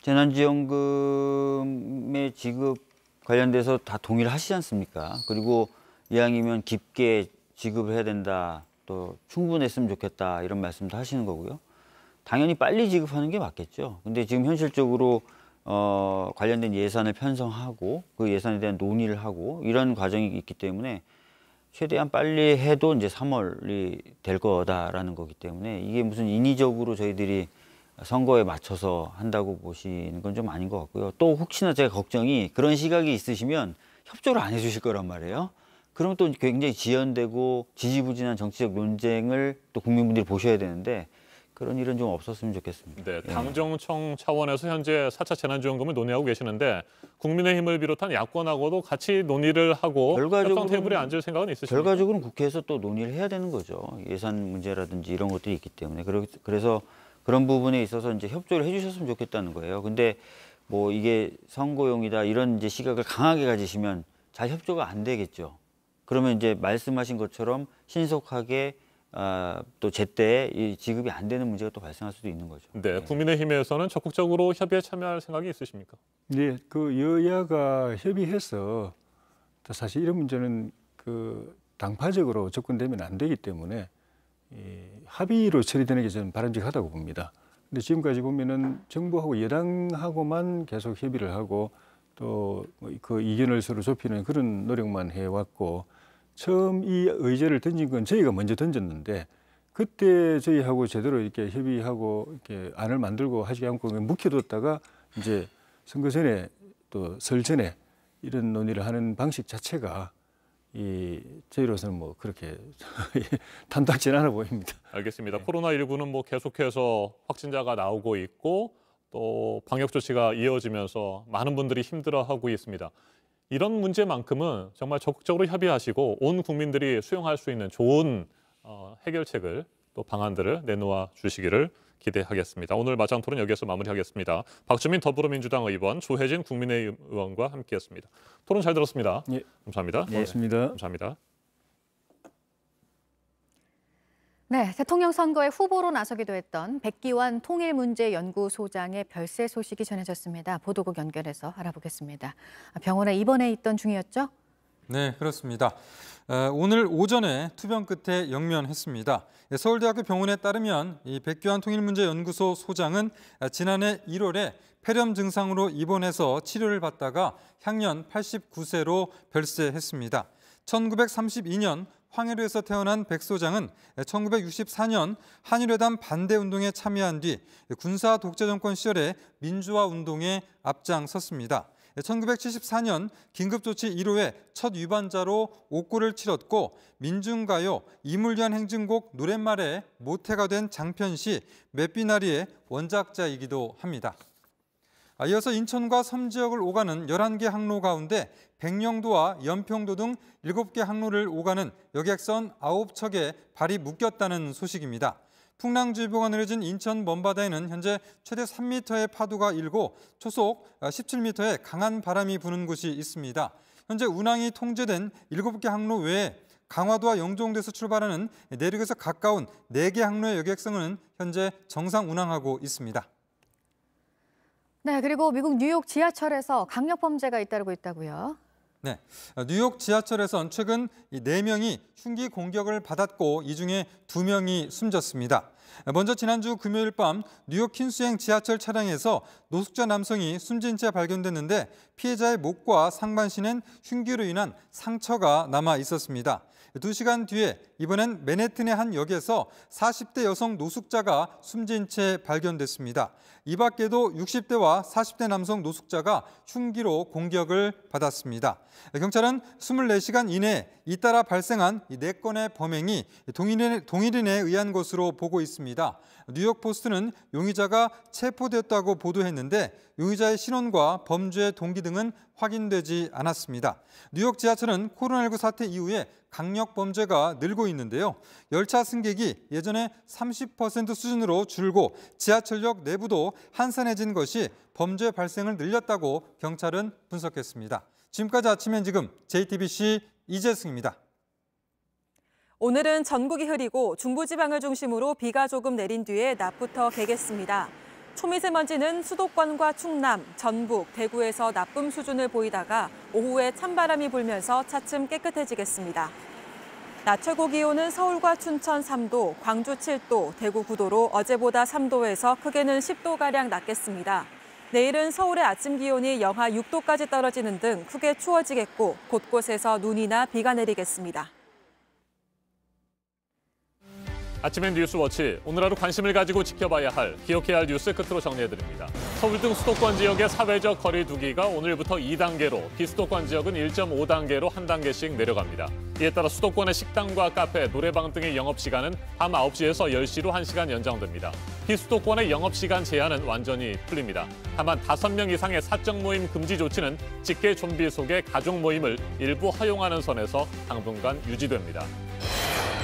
재난지원금의 지급 관련돼서 다 동의를 하시지 않습니까? 그리고 이왕이면 깊게 지급을 해야 된다, 또 충분했으면 좋겠다 이런 말씀도 하시는 거고요. 당연히 빨리 지급하는 게 맞겠죠. 근데 지금 현실적으로 관련된 예산을 편성하고 그 예산에 대한 논의를 하고 이런 과정이 있기 때문에 최대한 빨리 해도 이제 3월이 될 거다라는 거기 때문에 이게 무슨 인위적으로 저희들이 선거에 맞춰서 한다고 보시는 건 좀 아닌 것 같고요. 또 혹시나 제가 걱정이 그런 시각이 있으시면 협조를 안 해주실 거란 말이에요. 그럼 또 굉장히 지연되고 지지부진한 정치적 논쟁을 또 국민분들이 보셔야 되는데 그런 일은 좀 없었으면 좋겠습니다. 네, 당정청 차원에서 현재 4차 재난지원금을 논의하고 계시는데 국민의힘을 비롯한 야권하고도 같이 논의를 하고 협상 테이블에 앉을 생각은 있으십니까? 결과적으로는 국회에서 또 논의를 해야 되는 거죠. 예산 문제라든지 이런 것들이 있기 때문에. 그래서 그런 부분에 있어서 이제 협조를 해주셨으면 좋겠다는 거예요. 근데 이게 선거용이다 이런 이제 시각을 강하게 가지시면 잘 협조가 안 되겠죠. 그러면 이제 말씀하신 것처럼 신속하게 또 제때 이 지급이 안 되는 문제가 또 발생할 수도 있는 거죠. 네, 국민의힘에서는 적극적으로 협의에 참여할 생각이 있으십니까? 네, 여야가 협의해서 사실 이런 문제는 당파적으로 접근되면 안 되기 때문에 합의로 처리되는 게 저는 바람직하다고 봅니다. 근데 지금까지 보면은 정부하고 여당하고만 계속 협의를 하고 또 그 이견을 서로 좁히는 그런 노력만 해왔고 처음 이 의제를 던진 건 저희가 먼저 던졌는데 그때 저희하고 제대로 이렇게 협의하고 이렇게 안을 만들고 하지 않고 묵혀뒀다가 이제 선거 전에 또 설 전에 이런 논의를 하는 방식 자체가 저희로서는 뭐 그렇게 탐탁지 않아 보입니다. 알겠습니다. 코로나19는 뭐 계속해서 확진자가 나오고 있고 또 방역 조치가 이어지면서 많은 분들이 힘들어하고 있습니다. 이런 문제만큼은 정말 적극적으로 협의하시고 온 국민들이 수용할 수 있는 좋은 해결책을 또 방안들을 내놓아 주시기를 기대하겠습니다. 오늘 맞짱 토론 여기에서 마무리하겠습니다. 박주민 더불어민주당 의원, 조혜진 국민의힘 의원과 함께했습니다. 토론 잘 들었습니다. 예. 감사합니다. 고맙습니다. 감사합니다. 네, 대통령 선거에 후보로 나서기도 했던 백기환 통일문제연구소장의 별세 소식이 전해졌습니다. 보도국 연결해서 알아보겠습니다. 병원에 입원해 있던 중이었죠? 네, 그렇습니다. 오늘 오전에 투병 끝에 영면했습니다. 서울대학교 병원에 따르면 이 백기환 통일문제연구소 소장은 지난해 1월에 폐렴 증상으로 입원해서 치료를 받다가 향년 89세로 별세했습니다. 1932년 황해도에서 태어난 백 소장은 1964년 한일회담 반대운동에 참여한 뒤 군사 독재 정권 시절에 민주화 운동에 앞장섰습니다. 1974년 긴급조치 1호의 첫 위반자로 옥고를 치렀고 민중가요 이물리한 행진곡 노랫말에 모태가 된 장편시 맷비나리의 원작자이기도 합니다. 이어서 인천과 섬 지역을 오가는 11개 항로 가운데 백령도와 연평도 등 7개 항로를 오가는 여객선 9척에 발이 묶였다는 소식입니다. 풍랑주의보가 내려진 인천 먼바다에는 현재 최대 3m의 파도가 일고 초속 17m의 강한 바람이 부는 곳이 있습니다. 현재 운항이 통제된 7개 항로 외에 강화도와 영종도에서 출발하는 내륙에서 가까운 4개 항로의 여객선은 현재 정상 운항하고 있습니다. 네, 그리고 미국 뉴욕 지하철에서 강력 범죄가 잇따르고 있다고요? 네, 뉴욕 지하철에선 최근 4명이 흉기 공격을 받았고 이 중에 2명이 숨졌습니다. 먼저 지난주 금요일 밤 뉴욕 퀸스행 지하철 차량에서 노숙자 남성이 숨진 채 발견됐는데 피해자의 목과 상반신엔 흉기로 인한 상처가 남아 있었습니다. 2시간 뒤에 이번엔 맨해튼의 한 역에서 40대 여성 노숙자가 숨진 채 발견됐습니다. 이 밖에도 60대와 40대 남성 노숙자가 흉기로 공격을 받았습니다. 경찰은 24시간 이내에 잇따라 발생한 4건의 범행이 동일인에 의한 것으로 보고 있습니다. 뉴욕포스트는 용의자가 체포됐다고 보도했는데 용의자의 신원과 범죄 동기 등은 확인되지 않았습니다. 뉴욕 지하철은 코로나19 사태 이후에 강력 범죄가 늘고 있는데요. 열차 승객이 예전에 30% 수준으로 줄고 지하철역 내부도 한산해진 것이 범죄 발생을 늘렸다고 경찰은 분석했습니다. 지금까지 아침엔 지금 JTBC 이재승입니다. 오늘은 전국이 흐리고 중부지방을 중심으로 비가 조금 내린 뒤에 낮부터 개겠습니다. 초미세먼지는 수도권과 충남, 전북, 대구에서 나쁨 수준을 보이다가 오후에 찬바람이 불면서 차츰 깨끗해지겠습니다. 낮 최고 기온은 서울과 춘천 3도, 광주 7도, 대구 9도로 어제보다 3도에서 크게는 10도가량 낮겠습니다. 내일은 서울의 아침 기온이 영하 6도까지 떨어지는 등 크게 추워지겠고 곳곳에서 눈이나 비가 내리겠습니다. 아침엔 뉴스워치, 오늘 하루 관심을 가지고 지켜봐야 할, 기억해야 할 뉴스 끝으로 정리해드립니다. 서울 등 수도권 지역의 사회적 거리 두기가 오늘부터 2단계로, 비수도권 지역은 1.5단계로 한 단계씩 내려갑니다. 이에 따라 수도권의 식당과 카페, 노래방 등의 영업시간은 밤 9시에서 10시로 1시간 연장됩니다. 비수도권의 영업시간 제한은 완전히 풀립니다. 다만 5명 이상의 사적 모임 금지 조치는 직계 좀비 속의 가족 모임을 일부 허용하는 선에서 당분간 유지됩니다.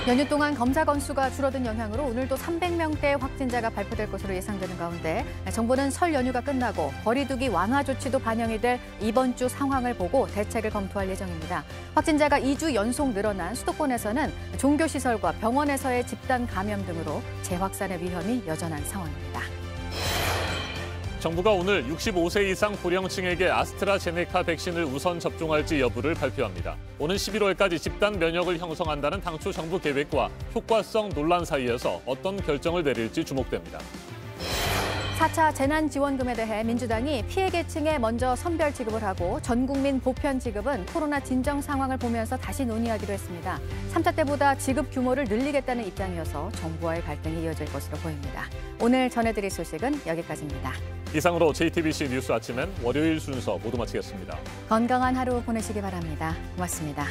연휴 동안 검사 건수가 줄어든 영향으로 오늘도 300명대 확진자가 발표될 것으로 예상되는 가운데 정부는 설 연휴가 끝나고 거리 두기 완화 조치도 반영이 될 이번 주 상황을 보고 대책을 검토할 예정입니다. 확진자가 2주 연속 늘어난 수도권에서는 종교시설과 병원에서의 집단 감염 등으로 재확산의 위험이 여전한 상황입니다. 정부가 오늘 65세 이상 고령층에게 아스트라제네카 백신을 우선 접종할지 여부를 발표합니다. 오는 11월까지 집단 면역을 형성한다는 당초 정부 계획과 효과성 논란 사이에서 어떤 결정을 내릴지 주목됩니다. 4차 재난지원금에 대해 민주당이 피해 계층에 먼저 선별 지급을 하고 전 국민 보편 지급은 코로나 진정 상황을 보면서 다시 논의하기로 했습니다. 3차 때보다 지급 규모를 늘리겠다는 입장이어서 정부와의 갈등이 이어질 것으로 보입니다. 오늘 전해드릴 소식은 여기까지입니다. 이상으로 JTBC 뉴스 아침엔 월요일 순서 모두 마치겠습니다. 건강한 하루 보내시기 바랍니다. 고맙습니다.